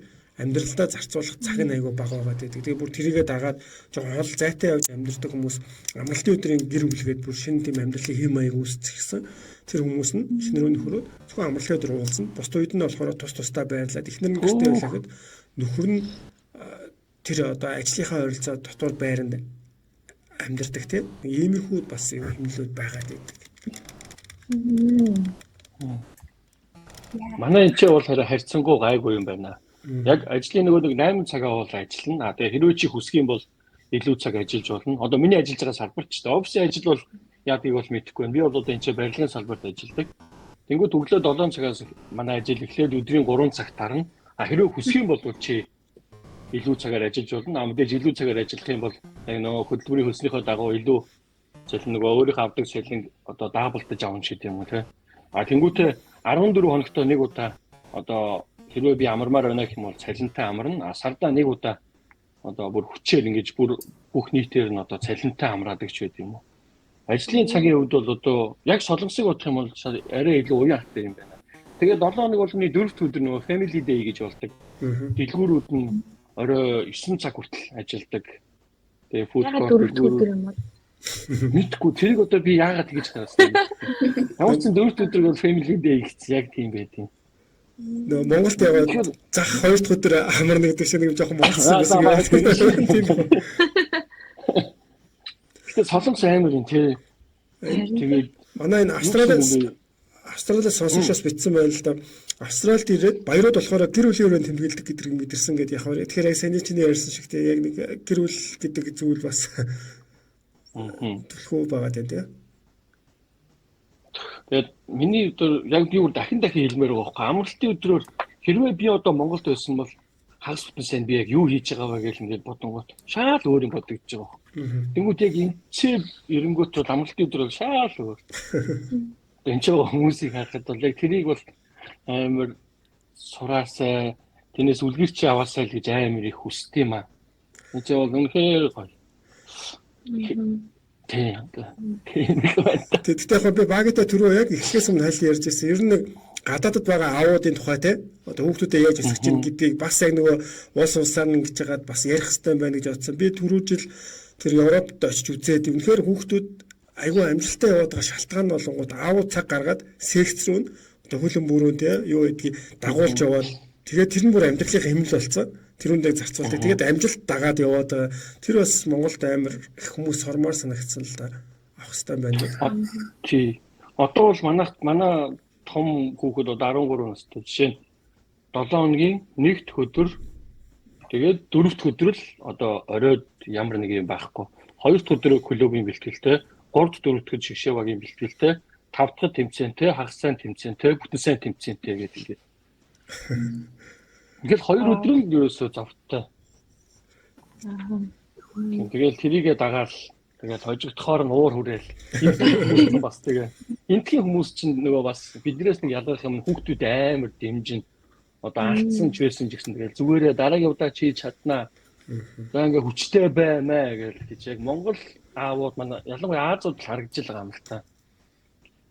амьдралдаа зарцуулах цаг нь айгүй бага байгаад байдаг. Тэгээ бүр тэрийгээ дагаад жоохон хол зайтай явж амьдрдаг хүмүүс амралтын өдрийн гэр бүлгээд бүр шинэ тийм амьдралын хэм маяг үүсчихсэн. Тэр хүмүүс нь эхнэрөө нөхрөө зөвхөн амралтын өдөр уулзна. Бусд үед нь болохоор тус тусдаа байрлаад эхнэр нь гэртээ байлахад нөхөр нь тэр одоо ажлынхаа ойролцоо дотор байранд амьдардаг тийм иймэрхүү бас хэмнэлүүд байгаад байдаг. Манай энэ ч бол харьцангуй гайгүй юм байна. Яг ажлын нөгөө 8 цагаа бол ажиллана. Тэгээ хэрвээ чи хүсэх юм бол илүү цаг ажиллаж болно. Одоо миний ажиллаж байгаа салбарт ч гэсэн офисын ажил бол яадгийг бол мэдэхгүй байна. Би бол одоо энэ ч барилгын салбарт ажилладаг. Тэнгүүд өглөө 7 цагаас манай ажил эхлээд өдрийн 3 цагт тарна. Хэрвээ хүсэх юм бол чи илүү цагаар ажиллаж болно. Мэдээж илүү цагаар ажиллах юм бол яг нөгөө хөдөлмөрийн хөлснийхөө дагуу илүү зөвхөн нөгөө өөрийнхөө авдаг шалын одоо даабалтаж авах шиг юм уу те. Тэнгүүтээ 14 хоногт нэг удаа одоо хэрвээ би амармаар байна гэх юм бол цалинтай амарна. Сардаа нэг удаа одоо бүр хүчээр ингэж бүр бүх нийтээр нь одоо цалинтай амраадаг ч байд юм уу. Ажлын цагийн хувьд бол одоо яг солонгосыг бодох юм бол арай илүү уян хаттай юм байна. Тэгээд 7 хоног болгоны 4-р өдөр нөгөө family day гэж болдог. Дэлгүүрүүд нь орой 9 цаг хүртэл ажилладаг. Тэгээ food court өдөр юм бол мэдгүй тэрийг одоо би яагаад тэгж харсан юм. Ямар ч 4-р өдөр бол family day гэсэн яг тийм байдیں۔ Нөө Монголд яваад зах 2 дахь өдөр амар нэг дэвшээ нэг жоохон монголсон байсан. Тэгээд солонгос амар юм тий. Тэгээд манай энэ Австралиас сонсогчоос битсэн байл л да. Австралид ирээд баярууд болохоор гэр бүлийн өрөөнд тэмдэглэдэг гэдгийг мэдэрсэн гэдээ яг хавар. Тэгэхээр яг саний чиний ярьсан шиг тий яг нэг гэр бүл гэдэг зүйл бас төлхөө байгаа дээ. Тэгээд миний өдөр яг би өөр дахин хэлмээр байгаа байхгүй. Амралтын өдрөөр хэрвээ би одоо Монголд байсан бол хагас бүтэн сайн би яг юу хийж байгаа вэ гэж ингээд бодонгот шал өөр юм бодогдож байгаа. Тэнгүүд яг энэ эренгүүт бол амралтын өдрөөр шал өөр. Энд ч хүмүүсийг харахад бол яг тэрийг бол амар сураасаа тэнэс үлгэрч аваасаа л гэж амар их хүсдэг юм аа. Энд ч бол үнэхээр гоё. Тэгтээ яг би багтаа түрүү яг эхлээс өмнө хайлт ярьж байсан. Ер нь нэг гадаадд байгаа аавуудын тухай те одоо хүүхдүүдэд яаж өсгөх чинь гэдгийг бас яг нөгөө улс улсаар ингэж яагаад бас ярих хэрэгтэй байна гэж бодсон. Би түрүү жил тэр Европт очиж үзээд үнэхээр хүүхдүүд айгүй амжилттай яваад байгаа шалтгаан нь болонгууд аавууд цаг гаргаад секц рүү одоо хөлөн бүрүүн те юу гэдгийг дагуулж яваад тэгээд тэр нь бүр амьдралын хэмнэл болсон. Тэрүүндээ зарцуулдаг. Тэгээд амжилт дагаад яваад байгаа. Тэр бас Монголд амар их хүмүүс сормоор санагдсан л да. Авах хэрэгтэй байна. Тий. Одоо бол манай том хүүхэд одоо 13 настай. Жишээ нь 7 хоногийн 1-р өдөр тэгээд 4-р өдөр л одоо оройд ямар нэг юм байхгүй. 2-р өдөр клубын бэлтгэлтэй, 3-р 4-р өдөр шгшээвагийн бэлтгэлтэй, 5-р тэмцээнтэй, хагас сайн тэмцээнтэй, бүтэн сайн тэмцээнтэй гэдэг ингээд. Ингээл 2 өдөр нь ерөөсөө завтай. Тэгэл тэрийгээ дагаал тэгэл хожигдохоор нь уур хүрээл. Бас тэгээ энтхийн хүмүүс чинь нөгөө бас биднээс нэг ялгах юм хүүхдүүд амар дэмжин. Одоо алдсан ч байсан ч гэсэн тэгэл зүгээрээ дараагийн удаа чи чаднаа. За ингээ хүчтэй баймаа гэж яг Монгол аавууд манай ялангуяа Азууд харагдж байгаа юм л та.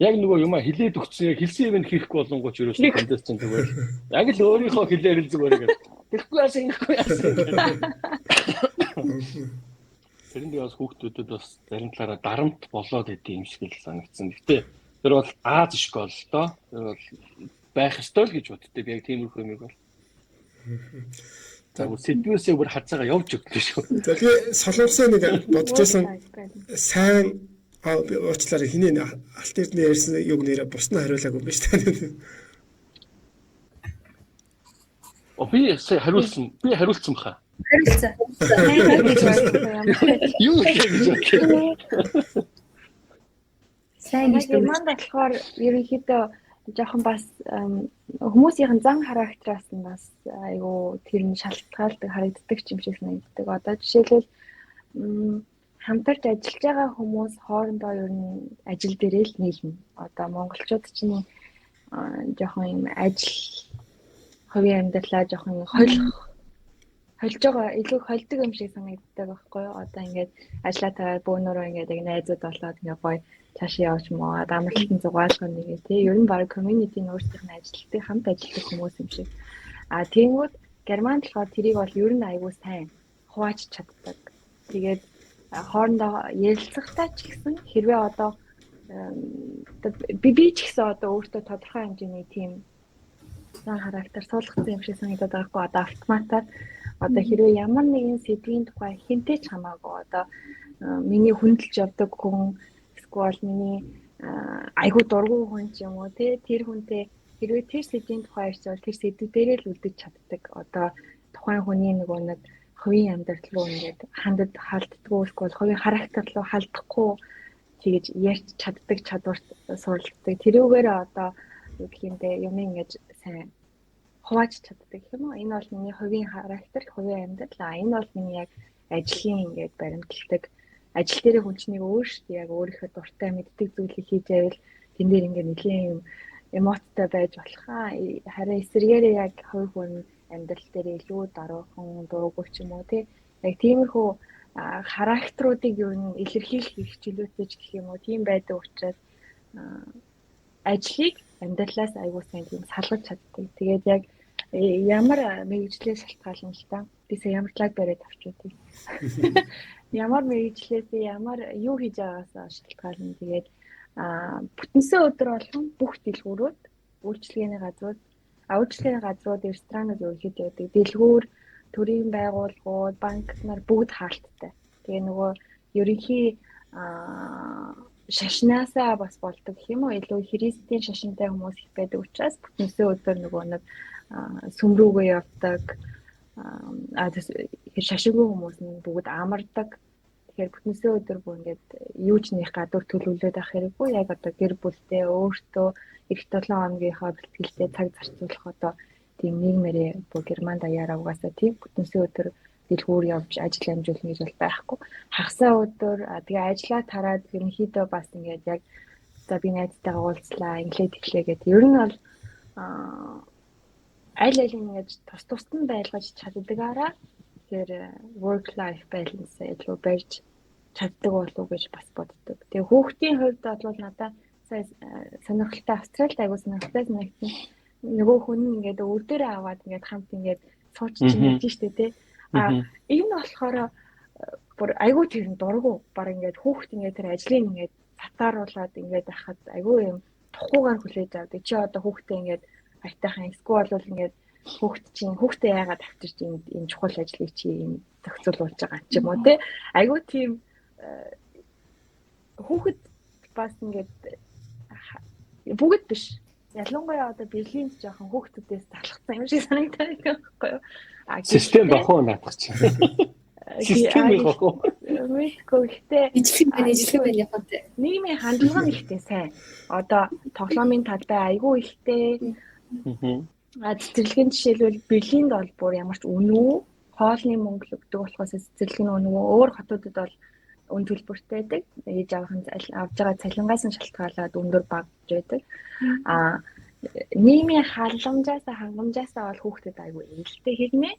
Яг нөгөө юм хилээд өгсөн хэлсэн юм хийхгүй болонгоч ерөөсөө тэндээс чинь зүгээр. Яг л өөрийнхөө хэлээр л зүгээр гэдэг. Тэгэхгүй яасан ингэхгүй яасан. Тэрэнд бас хүүхдүүдэд бас зарим талаараа дарамт болоод идэв юм шиг л санагдсан. Гэтэ тэр бол Аз школ л доо. Тэр бол байх ёстой л гэж боддог. Яг тиймэрхүү юм бол. За Сэдвээсээ бүр хацаага явж өгдөө шүү. За тэгээ солонгосын нэг бодож байсан сайн би уучлаарай хинээ алт эрдний ярьсан юг нэрээ буснаа хариулаагүй юм биш үү? Би хариулсан. Би хариулсан баха. Хариулцаа. Юу гэж бодчих. Сайн гэж манд болохоор ерөнхийдөө жоохон бас хүмүүсийн зан характераас нь бас айгу тэр нь шалтгаалдаг харагддаг юм шиг санагддаг. Одоо жишээлбэл хамтарч ажиллаж байгаа хүмүүс хоорондоо ер нь ажил дээрээ л нийлнэ. Одоо монголчууд чинь жоохон юм ажил хувийн амьдралаа жоохон хольж байгаа илүү хольдог юм шиг санагддаг байхгүй юу? Одоо ингээд ажиллаа тараад бөөнөрөө ингээд яг найзууд болоод ингээд гоё цаашаа явж моо амралтын зугаалгын нэгээ тий ер нь баг community-ийн өөрсдийнх нь ажилтдаг хамт ажилладаг хүмүүс юм шиг. Тэнгүүд Германд болохоор тэрийг бол ер нь аягүй сайн хувааж чаддаг. Тэгээд хоорондоо ярилцахтаа ч гэсэн хэрвээ одоо би ч гэсэн одоо өөртөө тодорхой хэмжээний тийм зан характер суулгасан юм шиг санагдаад байгаа хгүй одоо автоматар одоо хэрвээ ямар нэгэн сэдвийн тухай хинтэй ч хамаагүй одоо миний хүндэлж явдаг хүн эсвэл миний айгуу дургу хүн ч юм уу тий тэр хүнтэй хэрвээ тэр сэдвийн тухай ярьж байгаа тэр сэдв дээрээ л үлдэж чаддаг одоо тухайн хүний нөгөө нэг хувийн амьдрал руу ингээд хандад халддаггүй эсвэл хувийн характер руу халдахгүй тэгэж ярьж чаддаг чадварт суралцдаг тэрүүгээр одоо юу гэх юм бэ юм ингэж сайн хувааж чаддаг юм уу энэ бол миний хувийн характер хувийн амьдрал энэ бол миний яг ажлын ингээд баримтлагдаг ажил дээрээ хүн чинь өөрсдөө яг өөрийнхөө дуртай мэддэг зүйлийг хийж байвал тэн дээр ингээд нэлийн юм эмоцтой байж болох харин эсвэргээрээ яг хувь хүн амьдрал дээр илүү даруухан дургуй ч юм уу тий яг тиймэрхүү характеруудыг юу н илэрхийлэх хичээлүүдтэй ч гэх юм уу тийм байдаг учраас ажлыг амьдралаас аягүй сайн тийм салгаж чаддаг. Тэгээд яг ямар мэргэжлээс шалтгаална л та. Бисээ ямар талаг бариад авчуудыг. Ямар мэргэжлээс ямар юу хийж байгаагаас шалтгаална. Тэгээд бүтэнсээ өдөр болгон бүх дэлгүүрүүд үйлчлэгээний газрууд ресторанууд ерөөхдөө яадаг. Дэлгүүр, төрийн байгууллагууд, банк нар бүгд хаалттай. Тэгээ нөгөө ерөнхий шашнаасаа бас болдог юм уу? Илүү христийн шашинтай хүмүүс их байдаг учраас бүтэнсээ өдөр нөгөө нэг сүм рүүгээ явдаг. Шашингүй хүмүүс нь бүгд амардаг. Тэгэхээр бүтэнсээ өдөр бүр ингээд юу ч нэх гадуур төлөвлөд авах хэрэггүй. Яг одоо гэр бүлтэй өөртөө эх 7 хоногийнхоо бэлтгэлтэй цаг зарцуулах одоо тийм нийгмээрээ бүр Германд даяараа угаасаа тийм бүтэнсээ өдөр дэлгүүр явж ажил амжуулна гэж бол байхгүй. Хагасаа өдөр тэгээ ажиллаа тараад ерөнхийдөө бас ингээд яг за би найзтайгаа уулзлаа, инглиш хэлээ гэдэг. Ер нь бол аль ингээд тус нь байлгаж чаддагаараа тэгэхээр work life balance илүү барьж чаддаг болов гэж бас боддог. Тэгээ хүүхдийн хувьд бол надад сая сонирхолтой Австралид аягүй сонирхолтой санагдсан. Нөгөө хүн ингээд өдөрөө аваад ингээд хамт ингээд сууч чинь яж штэ тий. Энэ болохоор бүр айгүй тэр дургу баг ингээд хүүхд ингээд тэр ажлыг ингээд сатааруулаад ингээд байхад айгүй юм тухгүйгээр хүлээж авдаг. Чи одоо хүүхдээ ингээд айтайхан эсвэл бол ингээд хүүхдээ яагаад авчирч энэ чухал ажлыг чи юм зохицуулж байгаа ч юм уу те. Айгүй тийм хүүхэд бас ингээд бүгд биш. Ялангуяа одоо Берлинд жоохон хүүхдүүдээс залхсан юм шиг санагдаад байгаа байхгүй юу? Систем бахуу наадах чинь. Систем бахуу. Гэхдээ ижлэг байна японт. Нийгмийн хандлага нь ихтэй сайн. Одоо тоглоомын талбай айгүй ихтэй. Цэцэрлэгийн жишээлбэл Берлинд бол бүр ямар ч үнэ хоолны мөнгө өгдөг болохоос цэцэрлэгийн үнэ өөр хотуудад бол үн төлбөртэй байдаг. Ээж авах авж байгаа цалингаас нь шалтгаалаад өндөр багж байдаг. Нийгмийн халамжаас хангамжаас бол хүүхдэд айгүй ээлтэй хэрнээ.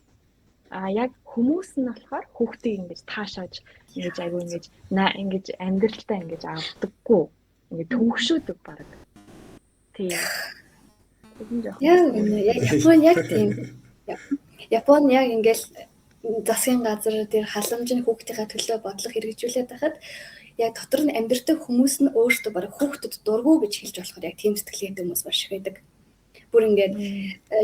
Яг хүмүүс нь болохоор хүүхдийг ингэж таашааж ингэж айгүй ингэж амьдралдаа ингэж авдаггүй. Ингэ төвөгшөөдөг баг. Тийм. Япон яг тийм. Япон яг ингээл засгийн газар дээр халамжийн хүүхдийнхаа төлөө бодлого хэрэгжүүлээд байхад яг дотор нь амьдардаг хүмүүс нь өөрсдөө бараг хүүхдэд дургу гэж хэлж болохоор яг тийм сэтгэлгээтэй хүмүүс маш их байдаг. Бүр ингээд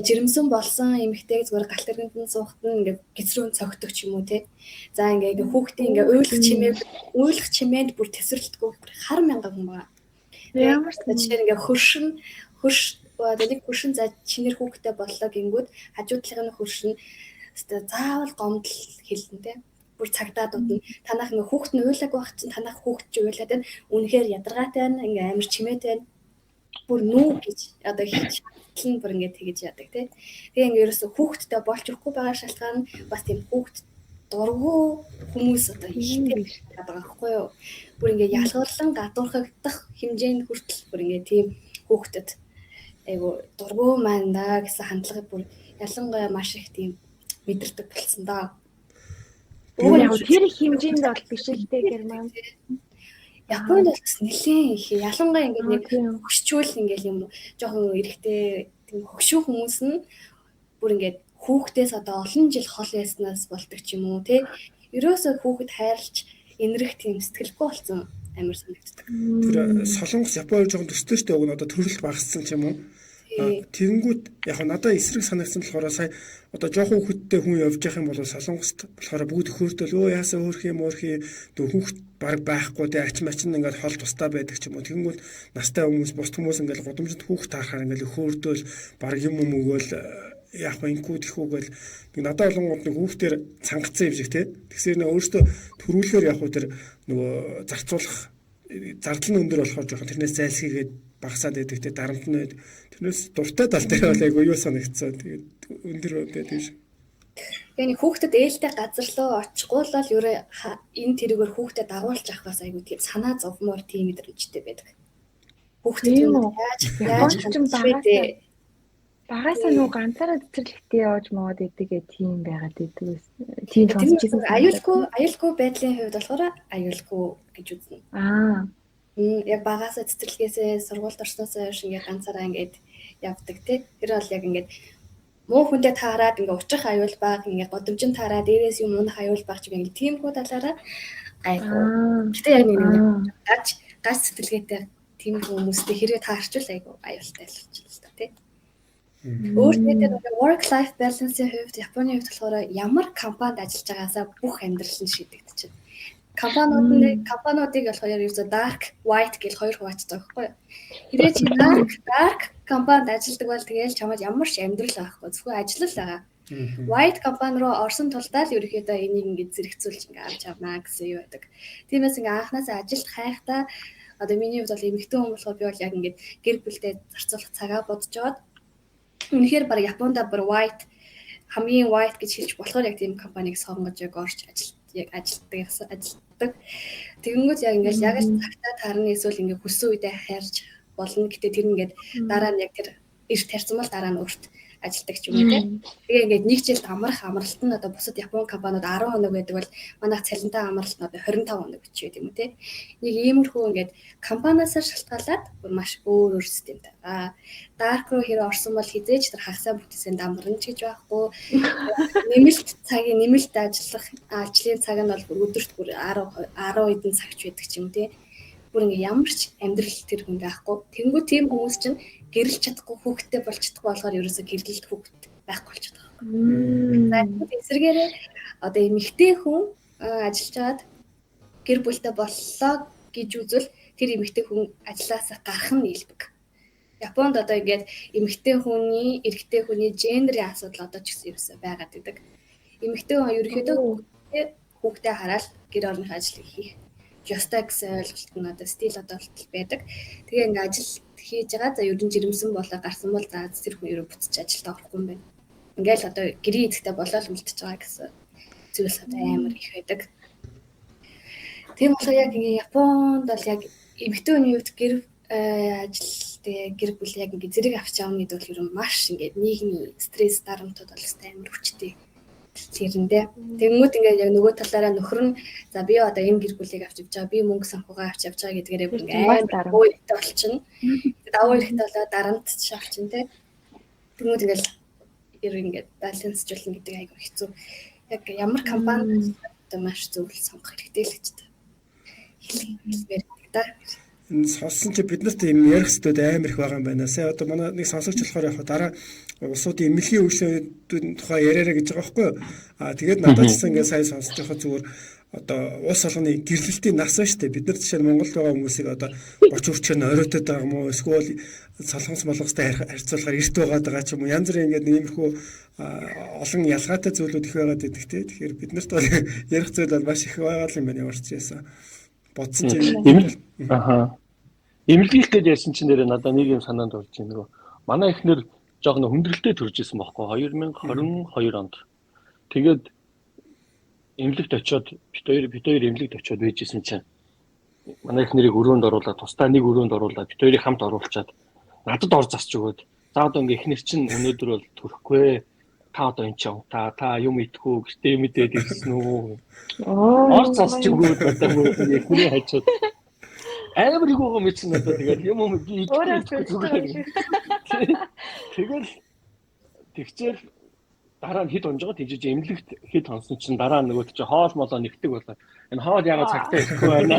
жирэмсэн болсон эмэгтэйг зүгээр галт тэргэнд нь суухад нь ингээд гизрүүн цогтөг ч юм уу те. За ингээд хүүхдийн ингээд уйлах чимээнд бүр тесрэлтгүй хар мянган хүн байгаа. Ямар ч жишээ ингээд хөршин за чинэр хүүхдээ боллоо гингүүд хажуудлын хөршин заавал гомдол хэлнэ те. Бүр цагдаад удна танах ингээ хүүхд нь уйлаг байх чинь танах хүүхд ч уйлаад байна. Үнэхээр ядаргаатай байна. Ингээ амар чимээтэй байна. Бүр нүү гэж одоо хитлэн бүр ингээ тэгэж яадаг тий. Тэгээ ингээ ерөөсө хүүхдтэй болж өгөхгүй байгаа шалтгаан нь бас тийм хүүхд дургу хүмүүс одоо хийдэг байгаа байхгүй юу. Бүр ингээ ялгарлан гадуурхагдах хэмжээнд хүртэл бүр ингээ тийм хүүхдэд айгу дургу маань да гэсэн хандлага бүр ялангуяа маш их тийм мэдэрдэг болсон даа. Яг тэр хэмжээнд бол биш л дээ Герман. Японд бас нэлээд их ялангуяа ингээд нэг хөшчүүл ингээл юм жоохон эрэхтэй тийм хөгшүү хүмүүс нь бүр ингээд хүүхдээс одоо олон жил хол яснаас болдог ч юм уу тий. Ерөөсөө хүүхэд хайрлж энэрх тийм сэтгэлгүй болсон амар санагддаг. Тэр солонгос Япон жоохон төстэй штэ уг нь одоо төрөл багассан ч юм уу. Тэгэнгүүт яг надад эсрэг санагдсан болохоор сая одоо жоохон хүүхэдтэй хүн явж явах юм бол солонгост болохоор бүгд хөөртөл өө яасаа хөөрх юм дөө хүүхэд баг байхгүй тэ ач мачин ингээд хол тустай байдаг ч юм уу. Тэгэнгүүт настай хүмүүс бус хүмүүс ингээд гудамжинд хүүхэд таарахаар ингээд хөөртөл баг юм өгөөл яг инкүүд ихүүгээл нэг надад болонгууд нэг хүүхдээр цангацсан юм шиг те. Тэгсээр нөө өөртөө төрүүлэхээр яг хөө тэр нөгөө зарцуулах зардал нь өндөр болохоор жоохон тэрнээс зайлсхийгээд багасаад байдаг те. Дарамт нь тэрнээс дуртай тал дээр бол айгу юу санагдсан. Тэгээд өндөр байдаг шүү. Yani хүүхдэд ээлтэй газар руу очихгүй л ерөө энэ тэрүүгээр хүүхдэд дагуулж авахаас айгу тийм санаа зовмоор тийм мэдрэмжтэй байдаг. Хүүхдэд яаж багасаа нөгөө ганцаараа цэцэрлэгтээ явж моод идэгээ тийм байгаад идэв. Тийм сонсчихсан. Аюулгүй байдлын хувьд болохоор аюулгүй гэж үзнэ. Яг багасаа цэцэрлэгээсээ сургуульд орсноосоо хойш ингээ ганцаараа ингээд явдаг тий. Тэр бол яг ингээд муу хүнтэй таарад ингээ учих аюул баг ингээ годомжин таараа дээрээс юм унах аюул баг ч ингээ тиймхүү талаараа айгу. Гэтэ яг нэг газ цэцэрлэгээтэй тийм хүмүүстэй хэрэг таарчвал айгу аюултай л болчихлоо л та тий. Өөртөө work life balance-ийн хувьд Японы хувьд болохоор ямар компанид ажиллаж байгаасаа бүх амьдрал нь шийдэгдэж байна. Компаниудыг болохоор ерөөсөө dark, white гэж хоёр хуваацдаг байхгүй юу? Хэрвээ чи dark компанид ажилладаг бол тэгээл чамд ямар ч амьдрал байхгүй зөвхөн ажил л байгаа. White компани руу орсон тулдаа л ерөөхдөө энийг ингээд зэрэгцүүлж ингээд авч явнаа гэсэн юу байдаг. Тиймээс ингээд анханасаа ажилд хайхтаа одоо миний хувьд бол эмэгтэй хүн болохоор би бол яг ингээд гэр бүлдээ зарцуулах цагаа бодож жоод үнэхээр баг Японд бүр white хамгийн white гэж хэлж болохоор яг тийм компаниг сонгож яг орж ажилтдаг. Тэгэнгүүт яг ингээл яг л цагтаа таарна эсвэл ингээ хүссэн үедээ хайрж болно. Гэтэ тэр ингээд дараа нь яг тэр эрт тарьсан бол дараа нь өөрт ажилдаг ч юм уу тийм. Тэгээ ингээд нэг жилд амралт нь одоо бусад Япон компаниуд 10 хоног байдаг бол манай цалинтай амралт нь одоо 25 хоног гэж байд юм уу тийм. Нэг иймэрхүү ингээд компаниасаа шалтгаалаад маш өөр системтэй. Dark руу хэрэг орсон бол хизээж тэр хагасаа бүтээсэн дамбарна ч гэж байхгүй. Нэмэлт ажлын цаг нь бол өдөрт бүр 10 хэдэн цагч байдаг ч юм тийм. Бүр ингээ ямар ч амьдрал тэр хүн байхгүй. Тэнгүү тийм хүмүүс чинь гэрэлж чадахгүй хүүхдтэй болж чадахгүй болохоор ерөөсө гэрлэлт хүүхд байхгүй болчиход байгаа. За эсвэргээрээ одоо эмэгтэй хүн ажиллаж байгаад гэр бүлтэй боллоо гэж үзвэл тэр эмэгтэй хүн ажилласаа гарах нь илбэг. Японд одоо ингээд эмэгтэй хүний, эрэгтэй хүний гендерийн асуудал одоо ч гэсэн ерөөсө байгаад байдаг. Эмэгтэй хүн ерөөхдөө хүүхдээ хараад гэр орных ажлыг хийх ёстой гэсэн ойлголт нь одоо стил одоо болтол байдаг. Тэгээ ингээ ажил хийж байгаа. За ерөн жирэмсэн болоо гарсан бол за тэр хүн ерөө буцаж ажилд орохгүй юм байна. Ингээл одоо гэрийн эзэгтэй болоод үлдчихэж байгаа гэсэн зүйлс одоо амар их байдаг. Тийм болохоор яг ингээ Японд бол яг эмэгтэй хүний хувьд гэр бүл яг ингээ зэрэг авч явна гэдэг бол ерөн маш ингээ нийгмийн стресс дарамтууд бол амар хүчтэй тэрэндээ. Тэнгүүд ингээд яг нөгөө талаараа нөхөр нь за би одоо энэ гэр бүлийг авч явж байгаа, би мөнгө санхугаа авч явж байгаа гэдгээрээ бүр ингээд ууйтай болчихно. Давуу эрэхтэй болоод дарамт шалчин те. Тэнгүүд ингээд балансжуулна гэдэг айгүй хэцүү. Яг ямар компани одоо маш зөв сонгох хэрэгтэй л гэж хэлмээр та. Энэ сонссон чи бид нарт юм ярих хэвээр амар их байгаа юм байна. Сая одоо манай нэг сонсогч болохоор яг дараа улсуудын эмнэлгийн үйлчлэгчдийн тухай яриараа гэж байгаа байхгүй юу? Тэгээд надад ч гэсэн ингээд сайн сонсож байхад зүгээр одоо улс олонны гэрлэлтийн нас ба штэ. Бид нар жишээ нь Монголд байгаа хүмүүсийг одоо боч өрчөөр нь оройтод байгаа юм уу? Эсвэл солонгос молгостой харьцуулахаар эрт байгаа ч юм уу? Янз бүрийн ингээд иймэрхүү олон ялгаатай зүйлүүд их байгаад байдаг те. Тэгэхээр бид нарт бол ярих зүйл бол маш их байгаа юм байна ямар ч байсан. Бодсон чинь эмнэлгийх гэж ярьсан чинь нэрээ надад нэг юм санаанд орж ийн нөгөө манай эхнэр жоохон хүндрэлтэй төрж исэн бохоо 2022 онд. Тэгээд эмнэлэгт очиод бид хоёр эмнэлэгт очиод байж исэн чинь манай эхнэрийг өрөөнд оруулаад тусдаа нэг өрөөнд оруулаад бид хоёрыг хамт оруулчаад надад ор засч өгөөд за одоо ингээ эхнэр чинь өнөөдөр бол төрөхгүй та одоо энэ ч та юм идэхгүй гэртээ мэдээд ирсэн үү ор засч өгөөд одоо эхнэрийг хажууд амар их байгаа мэт надад тэгээд юм би тэгэл тэгчээр дараа нь хэд онж байгаа тийж эмнэлэгт хэд хонсон чинь дараа нь нөгөө чи хоол молоо нэгдэг болоо энэ хоол яагаад цагтаа ирэхгүй байна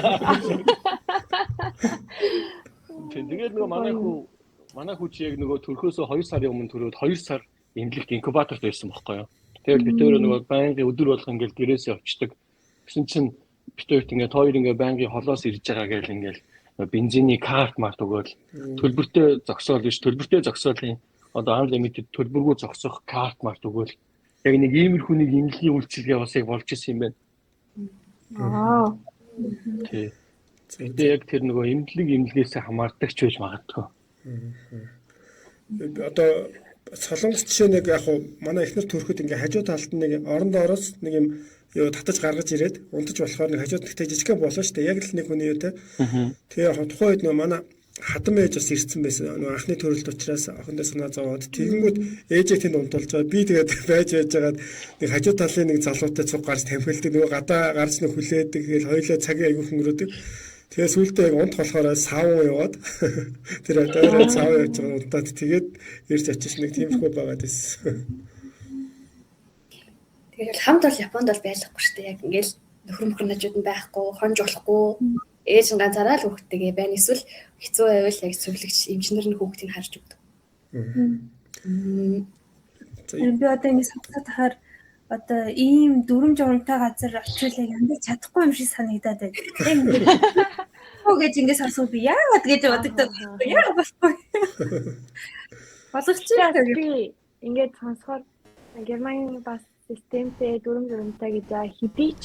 тэгээд нөгөө манай хүү чи яг нөгөө төрхөөсөө 2 сарын өмнө төрөөд 2 сар эмнэлэгт инкубаторт байсан байхгүй юу тэгээд бид өөрөө нөгөө байнгын өдөр болго ингээл гэрээсээ очдөг гэсэн чинь бид хоёрт ингээд хоёр ингээд байнгын холоос ирж байгаа гэл ингээд бензиний карт март өгөөл төлбөртэй зогсоол биш төлбөртэй зогсоолын одоо unlimited төлбөргүй зогсох карт март өгөөл яг нэг иймэрхүү нэг эмнэлгийн үйлчилгээ бас яг болж исэн юм байна. Тий. Тэгээд яг тэр нөгөө эмнэлгээс хамаардаг ч байж магадгүй. Одоо солонгос жишээ нэг яг манай эхнэр төрөхөд ингээ хажуу талд нэг орон доороос нэг юм юу татаж гаргаж ирээд унтаж болохоор нэг хажууд нэгтэй жижигхэн болоо штэ яг л нэг хүний юу те. Тэгээ тухайн үед нөгөө манай хатан ээж бас ирсэн байсан. Нөгөө анхны төрөлд учраас охиндоо санаа зовоод тэгэнгүүт ээжээ тэнд унтуулж байгаа. Би тэгээд байж байгаад нэг хажуу талын нэг залуутай цуг гарч тамхилдаг нөгөө гадаа гарч нэг хүлээдэг. Тэгэл хоёлоо цагийн аягүй хөнгөрөөдөг. Тэгээ сүултээ яг унт болохоор савн яваад тэр одоо сав явж байгаа унтаад тэгээд ирж очиж нэг тиймэрхүү байгаад байсан. Тэгээд хамт бол Японд бол байхгүй шүү дээ. Яг ингээл нөхөр мөхрнажууд нь байхгүй, хонж болохгүй. Ээж нь ганцаараа л хүүхдтэйгээ байна. Эсвэл хэцүү байвал яг зөвлөгч эмчнэр нь хүүхдийг харж өгдөг. Би одоо ингэ сонсоод тахаар одоо ийм дүрм журамтай газар очивол яг андаа чадахгүй юм шиг санагдаад байна. Оо гэж ингэ сонсоод би яагаад гэж бодогдод яа болохгүй. Болгоч би ингээд сонсохоор Германы бас системтэй дүрм журамтай гэж хэдийч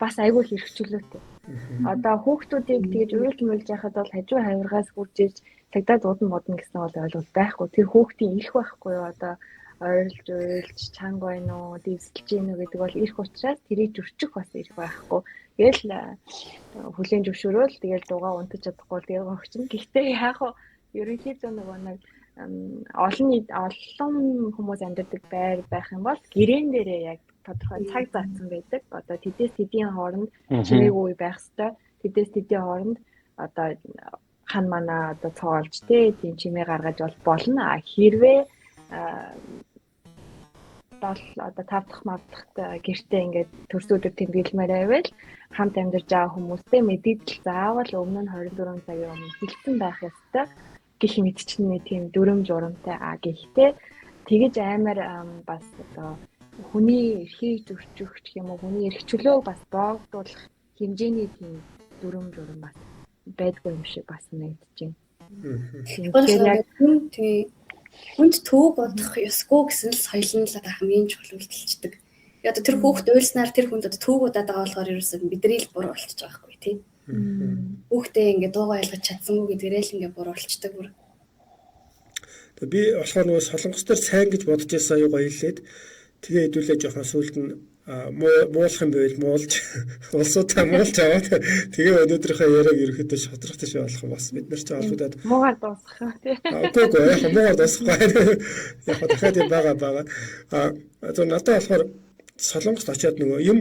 бас айгүй хэрэгчлөөтэй. Одоо хүүхдүүдийг тэгж уйлж яхад бол хажуу хавиргаас хурж иж цагдаа дуудан модно гэсэн бол ойлголт байхгүй. Тэр хүүхдийн ирэх байхгүй юу одоо ойрлж чанга байна уу дэвсэлж гинэ гэдэг бол ирэх учраас тэрийг зөрчих бас ирэх байхгүй. Тэгэл хүлэн зөвшөөрөөл тэгэл дуугаа унтаж чадахгүй тэгээ гогчно. Гэхдээ яг ерөнхийдөө нэг олон хүмүүс амьдардаг байр байх юм бол гэрээн дээрээ яг тодорхой цаг заасан байдаг. Одоо тэдээс тэдийн хооронд чимээгүй байх ёстой. Тэдээс тэдийн хооронд одоо хан мана одоо цоолж тийм чимээ гаргаж болно. Хэрвээ одоо 5 дахь мавдахт гэртээ ингээд төрсөдөр тэмдэглэмээр байвал хамт амьдарч байгаа хүмүүстэй мэдээлэл заавал өмнө нь 24 цагийн өмнө хэлсэн байх ёстой. Гэх мэдчиний тийм дүрм журамтай гэхдээ тэгэж амар бас одоо хүний эрхийг зөрчих гэх юм уу хүний эрх чөлөөг бас боогдуулах хэмжээний тийм дүрм журам бас байдгүй юм шиг бас нэгдэж байна. Тэгээ хүнд төв бодох ёсгүй гэсэн л соёл нь л одоо хамгийн чухал үйлдэлчдэг. Одоо тэр хүүхд уйлснаар тэр хүнд одоо төв удаад байгаа болохоор ерөөсөө бидний л буруу болчихж байгаа байхгүй тий. Хүүхдээ ингээ дуугаа ялгаж чадсангүй гэдгээрээ л ингээ буруу болчихдаг бүр. Би болохоор нөгөө солонгос төр сайн гэж бодож байсан аюу гоёлээд тэгээ хэдүүлээ жоохон сүлд нь муулах юм байл муулж улсуудаа муулж аваад тэгээ өнөөдрийнхөө яриаг ерөөхдөө шодрохтой шиг болох юм бас бид нар ч олбодод муугаар дуусгах тий. Үгүй яг муугаар дуусгахгүй яг дахиад байгаа. За надад болохоор Солонгост очиод нөгөө юм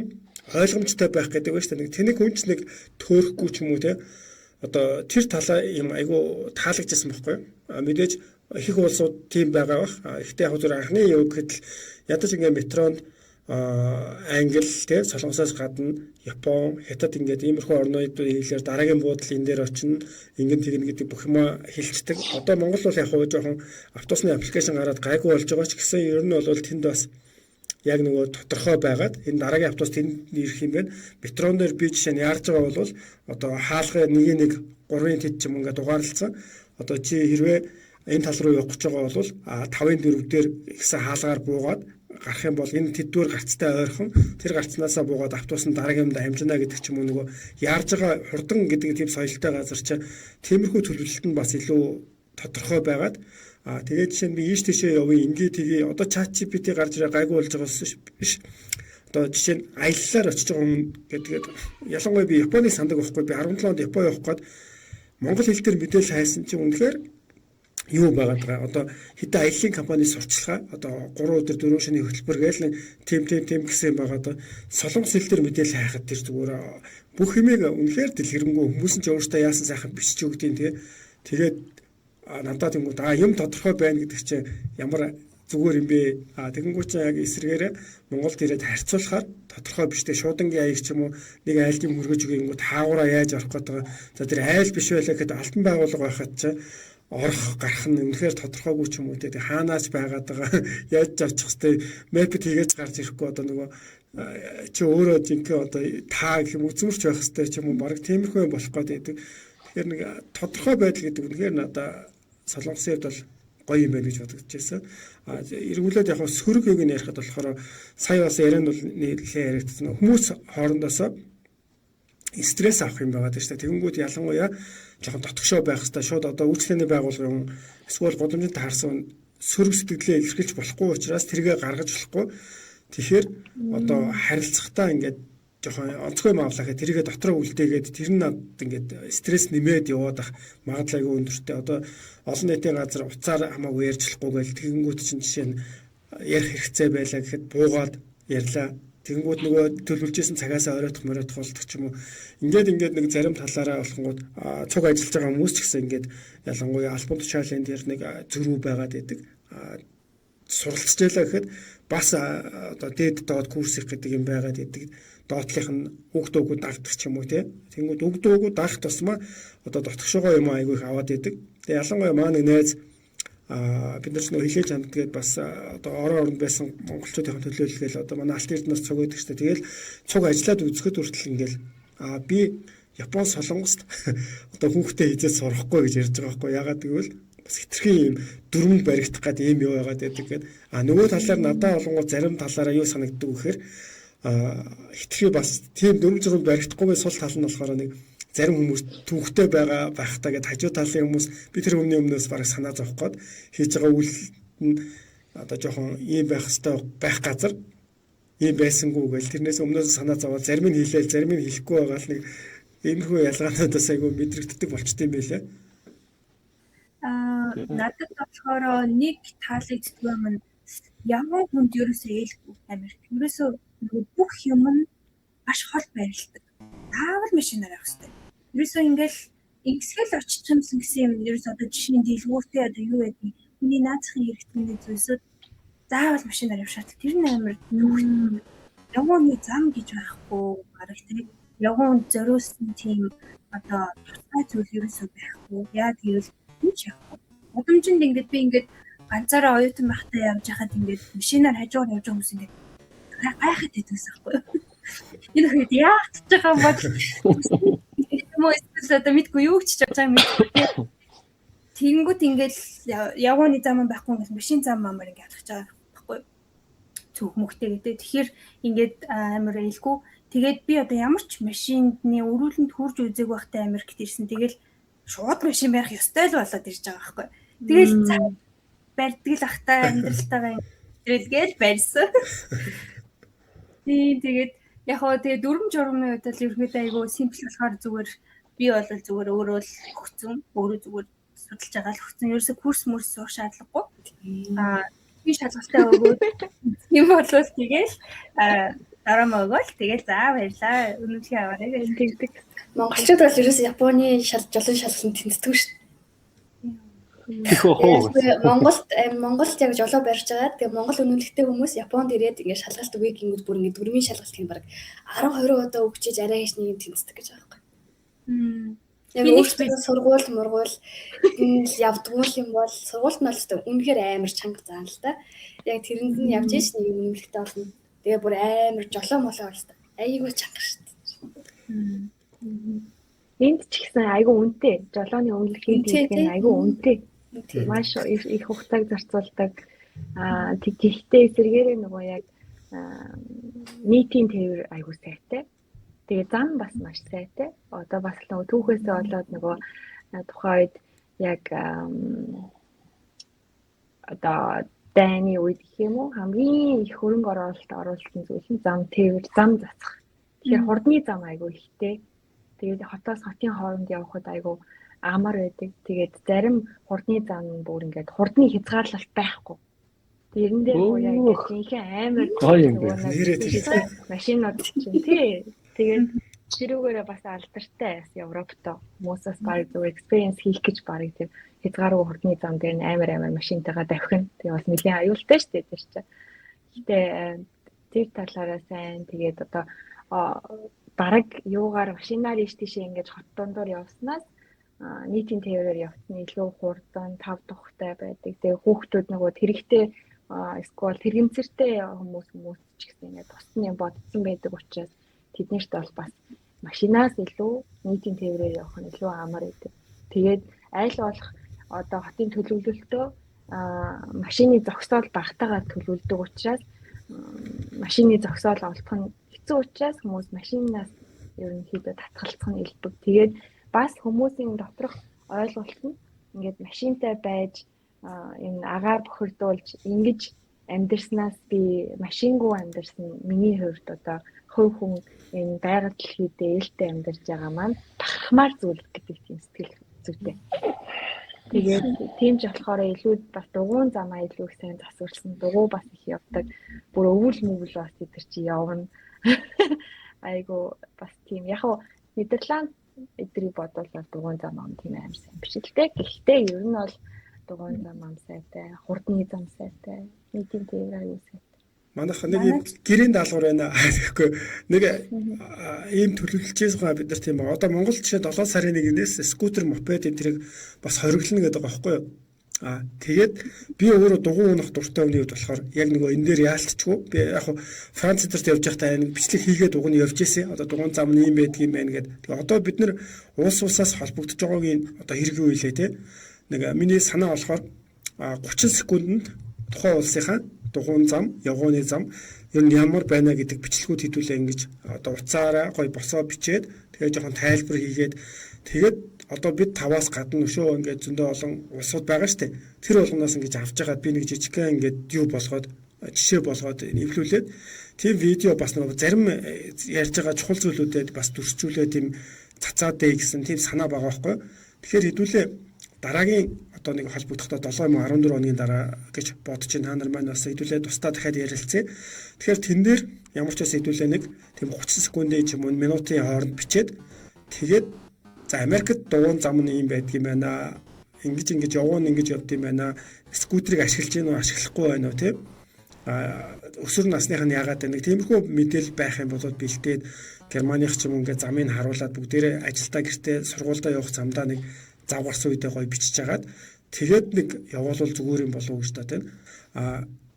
ойлгомжтой байх гэдэг байна шүү дээ. Нэг тэнэг хүнч нэг төөрөхгүй ч юм уу те. Одоо тэр талаа юм айгу таалагдчихсан байхгүй юу? Мэдээж их улсууд тийм байгаа бах. Гэхдээ яг зөв анхны юу гэхэд ядаж ингээ метронд Англи те Солонгосоос гадна Япон, Хятад ингээд иймэрхүү орнуудын хэлээр дараагийн буудал энэ дээр очино, ингэн тэгнэ гэдэг бүх юма хэлцдэг. Одоо Монгол бол яг хөө жоохон автобусны аппликейшн гараад гайгүй болж байгаа ч гэсэн ер нь бол тэнд бас яг нөгөө тодорхой байгаад энэ дараагийн автобус тэнд ирэх юм байна. Метрон дээр би жишээ нь яарж байгаа бол одоо хаалгын нэг 3-ын тэд ч юм ингээд дугаарлцсан. Одоо чи хэрвээ энэ тал руу явах гэж байгаа бол 5-ын 4 дээр ихсэн хаалгаар буугаад гарах юм бол энэ тэддүүр гарцтай ойрхон тэр гарцнаасаа буугаад автобус нь дараагийн юмд амжина гэдэг ч юм уу нөгөө яарж байгаа хурдан гэдэг тийм соёлтой газар чи тиймэрхүү төлөвлөлт нь бас илүү тодорхой байгаад тэгээд жишээ нь би ийш тийшээ явъя ингээ тгий одоо чат GPT гарч ирээ гайгүй болж байгаа биш. Одоо жишээ нь аяллаар очиж байгаа хүн гэдэг ялангуяа би Японыг сандаг байхгүй би 17 онд Япон явах гээд монгол хэл дээр мэдээлэл хайсан чинь үнэхээр юу байгаад байгаа. Одоо хэдэн аяллаа компани сурчлага одоо 3 өдөр 4 шөнийн хөтөлбөр гээл тийм гэсэн байгаа. Одоо солонгос хэл дээр мэдээлэл хайхад тэр зүгээр бүх юмыг үнэхээр дэлгэрэнгүй хүмүүс нь ч өөртөө яасан сайхан бичиж өгдөг тэгээд надад тэнгууд юм тодорхой байна гэдэг чинь ямар зүгээр юм бэ? Тэгэнгүүт чинь яг эсрэгээрээ Монголд ирээд харьцуулахаар тодорхой биштэй шуудангийн аяг ч юм уу нэг айлын мөргөж өгөөнгүүт хаагаараа яаж орох гэдэг. За тэр айл биш байлаа гэхэд алтан байгууллага байхад чинь орох гарах нь үнэхээр тодорхойгүй ч юм уу тэгээд хаанаас байгаад байгаа яаж авчих хэвтэй мэпэд хийгээж гарч ирэхгүй одоо нөгөө чи өөрөө жинхэнэ одоо таа гэх юм үзмэрч байх хэвтэй ч юм уу баг тиймэрхүү юм болох гээд байдаг. Тэгэхээр нэг тодорхой байдал гэдэг үнэхээр надад солонгосын хувьд бол гоё юм байна гэж бодож байсан. Эргүүлээд яг сөрөг юуг нь ярихад болохоор сая бас ярианд бол нэлээд яригдсан. Хүмүүс хоорондоосоо стресс авах юм байгаа шүү дээ. Тэгэнгүүт ялангуяа жоохон дотгошоо байх хэвээр шууд одоо үйлчлэгээний байгууллагын эсвэл годамжинд таарсан сөрөг сэтгэлээ илэрхийлж болохгүй учраас тэргээ гаргаж болохгүй. Тэгэхээр одоо харилцахтаа ингээд жоохон онцгой юм авлаа гэхэд тэргээ дотроо үлдээгээд тэр нь ингээд стресс нэмээд яваад ах магадлал айгүй өндөртэй. Одоо олон нийтийн газар уцаар хамаагүй ярьж болохгүй гэл тэгэнгүүт чинь жишээ нь ярих хэрэгцээ байлаа гэхэд буугаад ярьлаа. Тэгэнгүүт нөгөө төлөвлөжсэн цагаасаа оройтох болдог ч юм уу. Ингээд нэг зарим талаараа болохгүйд цуг ажиллаж байгаа хүмүүс ч гэсэн ингээд ялангуяа албан тушаалын дээр нэг зөрүү байгаад идэг. Суралцж ялаа гэхэд бас одоо дээд доод курс их гэдэг юм байгаад идэг. Доотлих нь үг дуугүй дагдаг ч юм уу тий. Тэгэнгүүт үг дуугүй дагах тусмаа одоо дотгошоогоо юм айгүй их аваад идэг. Тэгээ ялангуяа маа нэг найз бид нар ч нөө хилээж хамтгээд бас одоо оронд байсан монголчуудын төлөөлөл одоо манай алт эрдэнэс цуг байдаг шүү дээ. Тэгэл цуг ажиллаад үзэхэд хүртэл ингээл би Япон солонгост одоо хүүхдээ хизээ сурахгүй гэж ярьж байгаа байхгүй ягаад гэвэл бас хитрхи юм дүрмэнд баригдах гэдэг юм юу яагаад байдаг гэд нөгөө талаар надад олонгоо зарим талаараа юу санагддаг вэхээр хитрхи бас тийм дүрм баригдахгүйгээ сул тал нь болохоор нэг зарим хүмүүс түүхтэй байгаа байхтаа гэд хажуу талын хүмүүс би тэр өмнө өмнөөс бараг санаа зовх гээд хийж байгаа үйл нь одоо жоохон ийм байх хэвээр байх газар ийм байсангүй гэл тэрнээс өмнөөс санаа зовоод зарим нь хийлээл зарим нь хийхгүй байгаа л нэг иймэрхүү ялгаануудаас айгүй мэдрэгддэг болчтой юм байлаа. Надад болохоор нэг таалагддаг юм нь ямар хүнд ерөөсөө ээлгүй Америк. Ерөөсөө бүх юм нь маш хол байрладаг. Таавал машинаар явах хэрэгтэй. Ерөөсөө ингээл ингэсгэл очих юмсан гэсэн юм ерөөсөө одоо жишээ нь дэлгүүртэй одоо юу гэдэг хүний наацхийн хэрэгтний зүйлсүүд заавал машинаар явах шаардлага. Тэр нь амар нөхөд. Явгооны зам гэж байхгүй гарах тийм. Явгоон зориулсан тийм одоо тусгай зүйл ерөөсөө байхгүй. Яа гэвэл ինչ явах. Удамжинд ингээд би ингээд ганцаараа оюутан байхдаа явж хахад ингээд машинаар хажуугаар явж байгаа хүмүүс ингээд гайхаад идэгсэн байхгүй юу? Энэ хэд яах гэж байгаа юм бол хүмүүс одоо мэдгүй юу ч хийж байгаа юм. Тэнгүүт ингээд явгооны зам байхгүй ингээд машин зам мамаар ингээд алхаж байгаа байхгүй юу? Цөөх мөхтэй гэдэг. Тэгэхээр ингээд амар ээлгүй. Тэгээд би одоо ямар ч машины өрүүлэнд хурж үзег байхдаа Америкт ирсэн. Тэгэл шууд машин барих ёстой л болоод ирж байгаа байхгүй юу? Тэгэл барьдаг л ахтай амьдралтайгаа ирэлгээл барьсан. Тэгээд яг хоо тэгээ дүрм журмын үед л ерөнхийдөө айгүй симпл болохоор зүгээр би бол зүгээр өөрөө л өгцөн өөрөө зүгээр судалж байгаа л өгцөн ерөөсө курс мөрс суух шаардлагагүй. би шалгалтаа өгөөд юм бол тэгэл дарамаа өгөөл тэгэл за баярлаа үнэлгээ аваарай гэж тэгдэг. Монголчууд бол ерөөс Японы жолон шалгалт тэнцдэг шүү дээ. Монголд яг жолоо барьж байгаа. Тэгээ Монгол үнэлэхтэй хүмүүс Японд ирээд ингээд шалгалт өгье гингүүд бүр ингээд дөрмийн шалгалт хин баг 10-20 удаа өгчиж арай хийж нэг тэнцдэг гэж байгаа юм. Яг өөртөө сургууль мургуул явдгуул юм бол сургуульд нь бол үнэхээр амар чанга заана л да. Яг тэрэнд нь явж ш нэг үнэлэхтэй болно. Тэгээ бүр амар жолоо молоо байна. Айгуу чанга шүү дээ. Энд ч гэсэн айгүй үнэтэй. Жолооны үнэлгээ гэдэг нь айгүй үнэтэй. Маш их хугацааг зарцуулдаг. Тэгэхдээ эсэргээрээ нөгөө яг нийтийн тээвэр айгүй сайтай. Тэгээ зам бас маш сайтай. Одоо бас нөгөө түүхээсээ болоод нөгөө тухайн үед яг одоо дайны үед гэх юм уу хамгийн их хөрөнгө оруулалт оруулсан зүйл нь зам тээвэр, зам зацах. Тэгэхээр хурдны зам айгүй ихтэй. Тэгээд хотоос хотын хооронд явхад айгүй амар байдаг. Тэгээд зарим хурдны зам бүр ингээд хурдны хязгаарлалт байхгүй. Тэрэн дээр бүр яг ихэнх амар машинууд чинь тий. Тэгээд тэрүүгээрээ бас алдартай Европт хүмүүсээс баг зөв experience хийх гэж баг тийм хязгааргүй хурдны зам дээр амар машинтайгаа давхин. Тэгээ бас нэлийн аюултай шүү дээ тэр чинь. Гэтэ тэр талаараа сайн тэгээд одоо бараг юугаар машинаар ийш тийшээ ингэж хот дондор явснаас нийтийн тээврээр явцны илүү хурдан 5 тухтай байдаг. Тэгээ хүүхдүүд нөгөө тэрэгтэй эсвэл тэрэгцэртэй хүмүүс ч гэсэн ингэ тусны бодсон байдаг учраас тэднэрт бол бас машинаас илүү нийтийн тээврээр явах нь илүү амар байдаг. Тэгээд аль болох одоо хотын төлөвлөлтөө машины зогсоол багтаагаар төлөвлөдөг учраас машины зогсоол олдох нь хэцүү учраас хүмүүс машинаас ерөнхийдөө татгалцах нь илбэг. Тэгээд бас хүмүүсийн доторх ойлголт нь ингээд машинтай байж энэ агаар бохирдуулж ингэж амьдрснаас би машингүй амьдрсан миний хувьд одоо хувь хүн энэ байгаль дэлхийд ээлтэй амьдарч байгаа маань бахархмаар зүйл гэдэг тийм сэтгэл зүйтэй. Тэгээд тийм ч болохоор илүү бас дугуйн замаа илүү их сайн засварлсан. Дугуй бас их явдаг. Бүр өвөл мөвөл бас тэр чи явна. Айгу бас тийм яг хөө Нидерланд эдрийг бодвол дугуйн зам ам тийм амар сайн биш л дээ. Гэхдээ ер нь бол дугуйн зам ам сайтай, хурдны зам сайтай, нийтийн тээвэр аюу сайтай. Манайх нэг юм гэрийн даалгавар байна. Тэгэхгүй нэг ийм төлөвлөж байгаа бид нар тийм ба. Одоо Монгол жишээ 7 сарын 1-ээс скутер, мопед энэ тэрийг бас хориглоно гэдэг байгаа байхгүй юу? Тэгээд би өөрөө дугуй унах дуртай хүний хувьд болохоор яг нөгөө энэ дээр яалтчгүй. Би яг Франц дээр явж байхдаа энэ бичлэг хийгээд дугуйн явж ирсэн. Одоо дугуйн зам нь юм байдаг юм байна гэдэг. Тэгээ одоо бид нар улсаас холбогдож байгаагийн одоо хэрэг юу илээ те. Нэг миний санаа болохоор 30 секундэд тухайн улсынхаа дугуйн зам, явгооны зам ер нь ямар байна гэдэг бичлэгүүд хэдүүлээ ингэж одоо уцаараа гой босоо бичээд тэгээ жоохон тайлбар хийгээд тэгээд одоо бид 5-аас гадна өшөө ингээд зөндөө олон улсууд байгаа штэ. Тэр болгоноос ингэж авч байгаад би нэг жижигхэн ингээд юу болгоод жишээ болгоод нэвлүүлээд тийм видео бас нэг зарим ярьж байгаа чухал зүйлүүдэд бас дүрсчүүлээ тийм цацаад дээ гэсэн тийм санаа байгаа байхгүй. Тэгэхээр хэдүүлээ дараагийн одоо нэг холбогдохдоо 7-14 хоногийн дараа гэж бодож байна. Та нар маань бас хэдүүлээ тусдаа дахиад ярилцъя. Тэгэхээр тэн дээр ямар ч бас хэдүүлээ нэг тийм 30 секундын ч юм уу минутын хооронд бичээд тэгээд за Америкт дугуйн зам нь юм байдаг юм байна. Ингэж явгон ингэж явд юм байна. Скутерийг ашиглаж гин үү ашиглахгүй байна уу тийм. Өсвөр насных нь яагаад нэг тиймэрхүү мэдээлэл байх юм бол бэлдээд Германых ч юм ингээд замыг харуулад бүгдээрээ ажилдаа гэртээ сургуультай явах замдаа нэг зав гарсан үедээ гоё бичиж хагаад тэгээд нэг явуулвал зүгээр юм болов уу гэж та тийм.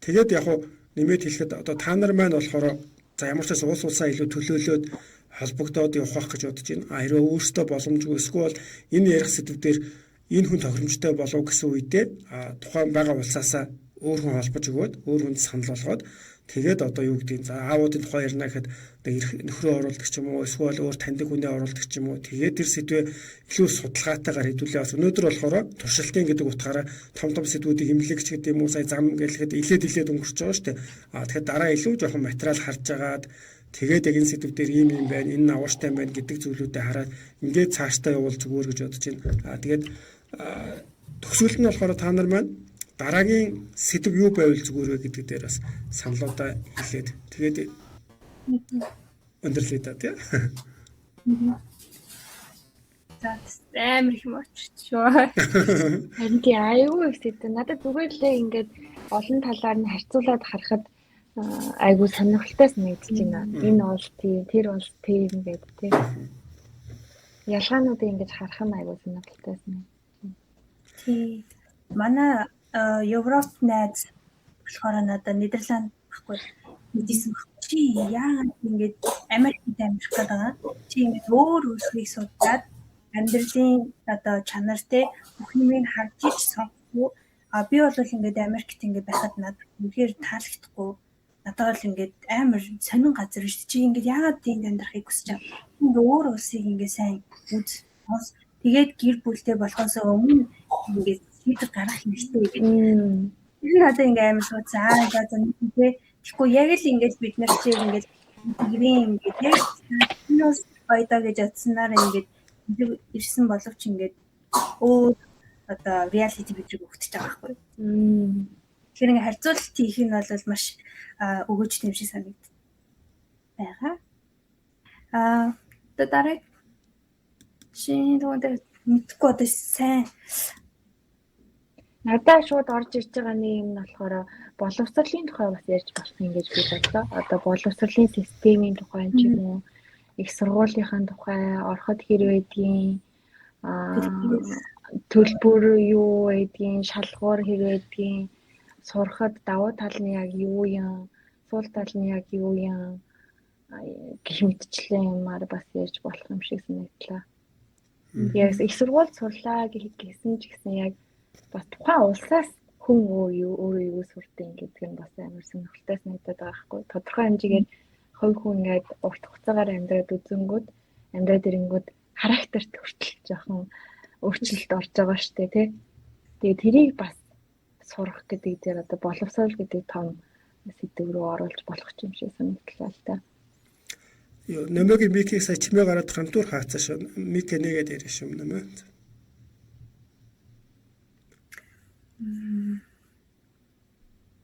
Тэгээд яг хуу нэмээд хэлэхэд одоо та нар маань болохоор за ямар ч улс улсаа илүү төлөөлөөд холбогдоод явах гэж бодож байна. Хэрвээ өөрсдөө боломжгүй эсвэл энэ ярих сэдвээр энэ хүн тохиромжтой болов гэсэн үедээ тухайн байгаа улсаасаа өөр хүн холбож өгөөд өөр хүнд санал болгоод тэгээд одоо юу гэдэг за аавуудын тухай ярина гэхэд нөхрөө оруулдаг ч юм уу эсвэл өөр таньдаг хүнээ оруулдаг ч юм уу тэгээд тэр сэдвээ илүү судалгаатайгаар хэдүүлээ бас өнөөдөр болохоор туршилтын гэдэг утгаараа том сэдвүүдийг хэмлэгч гэдэг юм уу сая зам гэлэхэд илээд өнгөрч байгаа шүү дээ. Тэгэхээр дараа илүү жоохон материал харж агаад тэгээд яг энэ сэдвүүдээр ийм юм байна энэ авууштай юм байна гэдэг зүйлүүдэд хараад ингээд цаашдаа явуул зүгээр гэж бодож байна. Тэгээд төгсгөлт нь болохоор та нар маань дараагийн сэдв юу байвал зүгээр вэ гэдэг дээр бас саналуудаа хэлээд тэгээд өндөрлөе да тий. За амар их юм очирчөө. Харин тий аюу их сэдв. Надад зүгээр л ингээд олон талаар нь харьцуулаад харахад айгуу сонирхолтой санагдаж байна. Энэ бол тийм, тэр бол тийм гэдэг тий. Ялгаануудыг ингэж харах нь айгуу сонирхолтой санагдаж. Тий. Манай Европ найз болохоор надад Нидерланд баггүй мэдсэн баг. Чи яагаад ингэж Америкт амжих гээд байгаа? Чи ингэж өөр үлсгийг судлаад амьдралын одоо чанартай бүх юмыг харж ич сонгохгүй. Би бол ингэж Америкт ингэж байхад надад үнэхээр таалагдахгүй. Надад бол ингэж амар сонин газар шүү дээ. Чи ингэж яагаад тийм амьдрахыг хүсэж байгаа? Ингэ өөр улсыг ингэ сайн үз. Тэгээд гэр бүлтэй болохоос өмнө ингэ шийдвэр гаргах хэрэгтэй гэдэг. Тэр надад ингэ амар суудсан. За тэгээ тэгэхгүй яг л ингэж бид нар чи ингэж гэрийн ингэж яг нөөс байдаа гэж бодсноор ингэж ирсэн боловч ингэж өөр одоо реалити бидрийг өгдөж байгаа байхгүй. Тэгэхээр ингэ харьцуулалт хийх нь бол маш өгөөжтэй юм шиг санагдав. Бага. Одоо дараа шинэ дугаар мэдхгүй одоо сайн Надад шууд орж ирж байгаа нэг юм нь болохоор боловсролын тухай бас ярьж болох юм гэж би бодлоо. Одоо боловсролын системийн тухай ч юм уу, их сургуулийнхаа тухай, ороход хэр байдгийг, төлбөр юу байдгийг, шалгуур хэр байдгийг, сурахад давуу тал нь яг юу юм, сул тал нь яг юу юм гэх мэтчлэн юмар бас ярьж болох юм шиг санагдлаа. Яг их сургууль сурлаа гэсэн ч гэсэн яг бас тухайн улсаас хүн өөрөө юу сурдаг гэдэг нь бас амар сонирхолтой санагдаад байгаа хгүй. Тодорхой хэмжээгээр хувь хүн ингээд урт хугацаагаар амьдраад үзэнгүүд амьдраад ирэнгүүд характерт хүртэл жоохон өөрчлөлт орж байгаа штэ тий. Тэгээ тэрийг бас сурах гэдэг дээр одоо боловсрол гэдэг том сэдв рүү оруулж болох юм шиг санагдлаа л та. Нэмэгийн микийг сая чимээ гараад хамтуур хаацаа шүү. Мик нэгээд ярих юм нэмэ.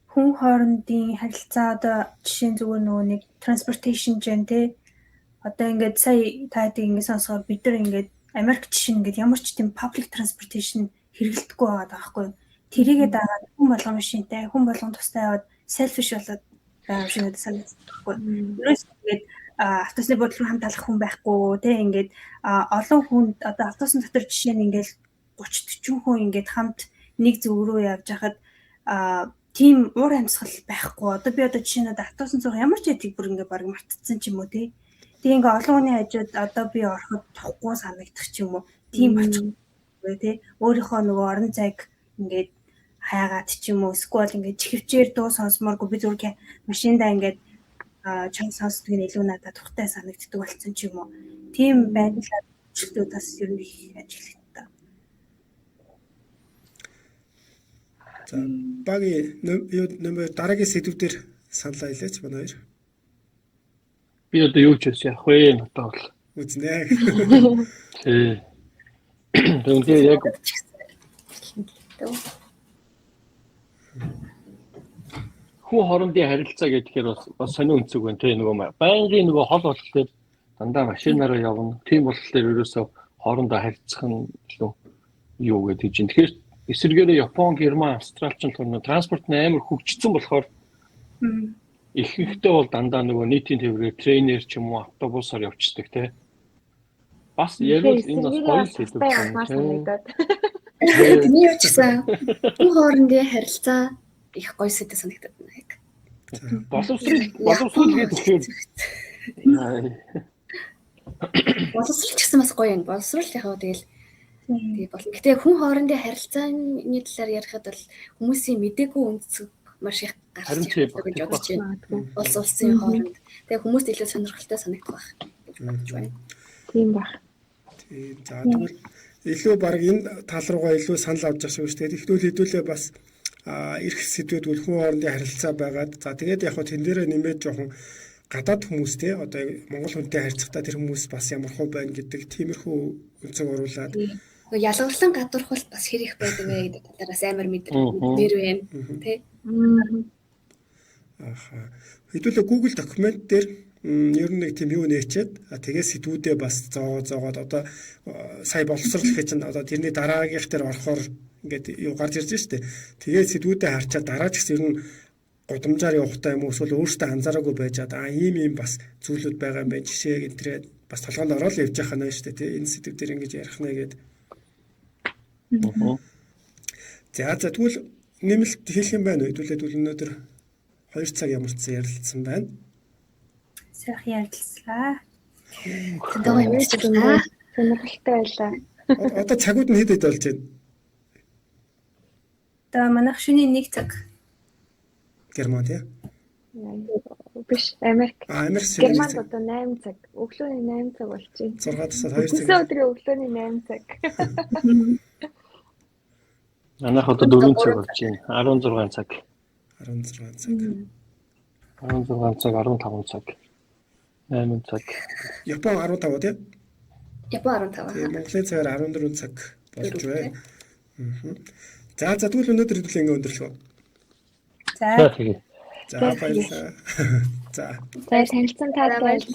Хүн хоорондын харилцаа одоо жишээ нь зүгээр нөгөө нэг transportation gen тий. Одоо ингээд сая таадаг ингээд сонсохоор бид нар ингээд Америк жишээ ингээд ямар ч тийм public transportation хэрэглэдэггүй байгаа байхгүй. Тэрийгээ дагаад хүн болгон машинтай, хүн болгон тустай яваад selfish болоод байгаа юм шиг надад санагдахгүй. Ерөөс ингээд автобусны буудлын хамт алах хүн байхгүй тий ингээд олон хүн одоо автобусны дотор жишээ нь ингээд 30-40 хүн ингээд хамт нэг зөв рүү явж хахад тийм уур амьсгал байхгүй. Одоо би одоо жишээ нь автобусны цуг ямар ч ядыг бүр ингээд баг мартцсан ч юм уу тий. Тэгээ ингээд олон хүний хажууд одоо би ороход тухгүй санагдах ч юм уу. Тийм болчихгүй тий. Өөрийнхөө нөгөө орон зайг ингээд хаягаад ч юм уу эсвэл ингээд чихвчээр дуу сонсмооргүй би зүгээр машиндаа ингээд чанга сонсдог нь илүү надад тухтай санагддаг болсон ч юм уу. Тийм байдлаар өөрчлөлтүүд бас ер нь их ажилладаг. За багийн нэмэр дараагийн сэдвүүдээр саналаа хэлээч манай хоёр. Би одоо юу ч яах вэ? Надад бол Үзнэ. тий. Тэгвэл яг хүн хоорондын харилцаа гэхээр бас сонио өнцөг байна тий. Нөгөө байнгын нөгөө хол болохоор дандаа машинаараа явна. Тийм болохоор ерөөсөө хоорондоо харилцах нь илүү юу гэдэг чинь. Тэгэхээр эсвэргээрээ Япон, Герман, Австралчин төрнө транспорт амар хөгжсөн болохоор ихэнхдээ бол дандаа нөгөө нийтийн тээврээр трейнер ч юм уу автобусаар явчихдаг тий. Бас ярил энэ бас гоё сэдв байна. Тэний юу ч гэсэн хүн хоорондын харилцаа их гоё сэдв санагдаад байна яг. Боловсрол гэдэг тэгэхээр боловсрол ч гэсэн бас гоё юм. Боловсрол яхаа тэгэл тий болно. Гэтэ хүн хоорондын харилцааны талаар ярихад бол хүмүүсийн мдээгүй үндэс маш их гарч ирдэг гэж бодож байна. Улс улсын хооронд. Тэгээ хүмүүст илүү сонирхолтой санагдах байх гэж бодож байна. Тийм баг. Тийм. За тэгвэл илүү баг энэ тал руугаа илүү санал авч байгаа шүү дээ. Хэдүүлээ бас эрх сэдвүүд үл хүн хоорондын харилцаа байгаад за тэгээд яг хөө тэн дээрээ нэмээд жоохон гадаад хүмүүс те одоо Монгол хүнтэй харьцахдаа тэр хүмүүс бас ямар хөө байна гэдэг тиймэрхүү өнцөг оруулаад нөгөө ялгарлан гадуурхвал бас хэрэг байдаг вэ гэдэг талаараас амар мэр байна. Тэ. Аха. Хэдүүлээ Google документ дээр ер нь нэг тийм юу нээчээд тэгээ сэдвүүдээ бас зоогоод одоо сая боловсруулах чинь одоо тэрний дараагийнх дээр орохоор ингээд юу гарч ирж штэ. Тэгээ сэдвүүдээ харчаад дараа ч гэсэн ер нь гудамжаар явахтай юм уу эсвэл өөртөө анзаараагүй байжгаад ийм бас зүйлүүд байгаа юм байна. Жишээ гэнтрээ бас толгойд ороод явж байгаа нэ штэ. Тэгээ энэ сэдв дээр ингэж ярих нэ гээд. За тэгвэл нэмэлт хэлэх юм байна уу? Хэдүүлээ өнөөдөр 2 цаг ямарчсан ярилцсан байна. Сайхан ярилцлаа. Тэндээ юм ярьчлаа. Сонирхолтой байлаа. Одоо цагууд нь хэд болж байна? Одоо манайх шөнийн 1 цаг. Герман тий? Биш, Америк. Америк Германд одоо 8 цаг. Өглөөний 8 цаг болж байна. 6-аас 2 цаг. Өглөөний өглөөний 8 цаг. Манайх одоо 4 цаг болж байна. 16 цаг. 16 цаг. 16 цаг, 15 цаг. 8 цаг. Япон 15 тий? Япон 15. Тэгээ Монголын цагаар 14 цаг болж байна. За тэгвэл өнөөдөр хэдүүлээ ингэ өндөрлөө. За Тэгээ. За баярлалаа. За. За танилцсан таатай байлаа.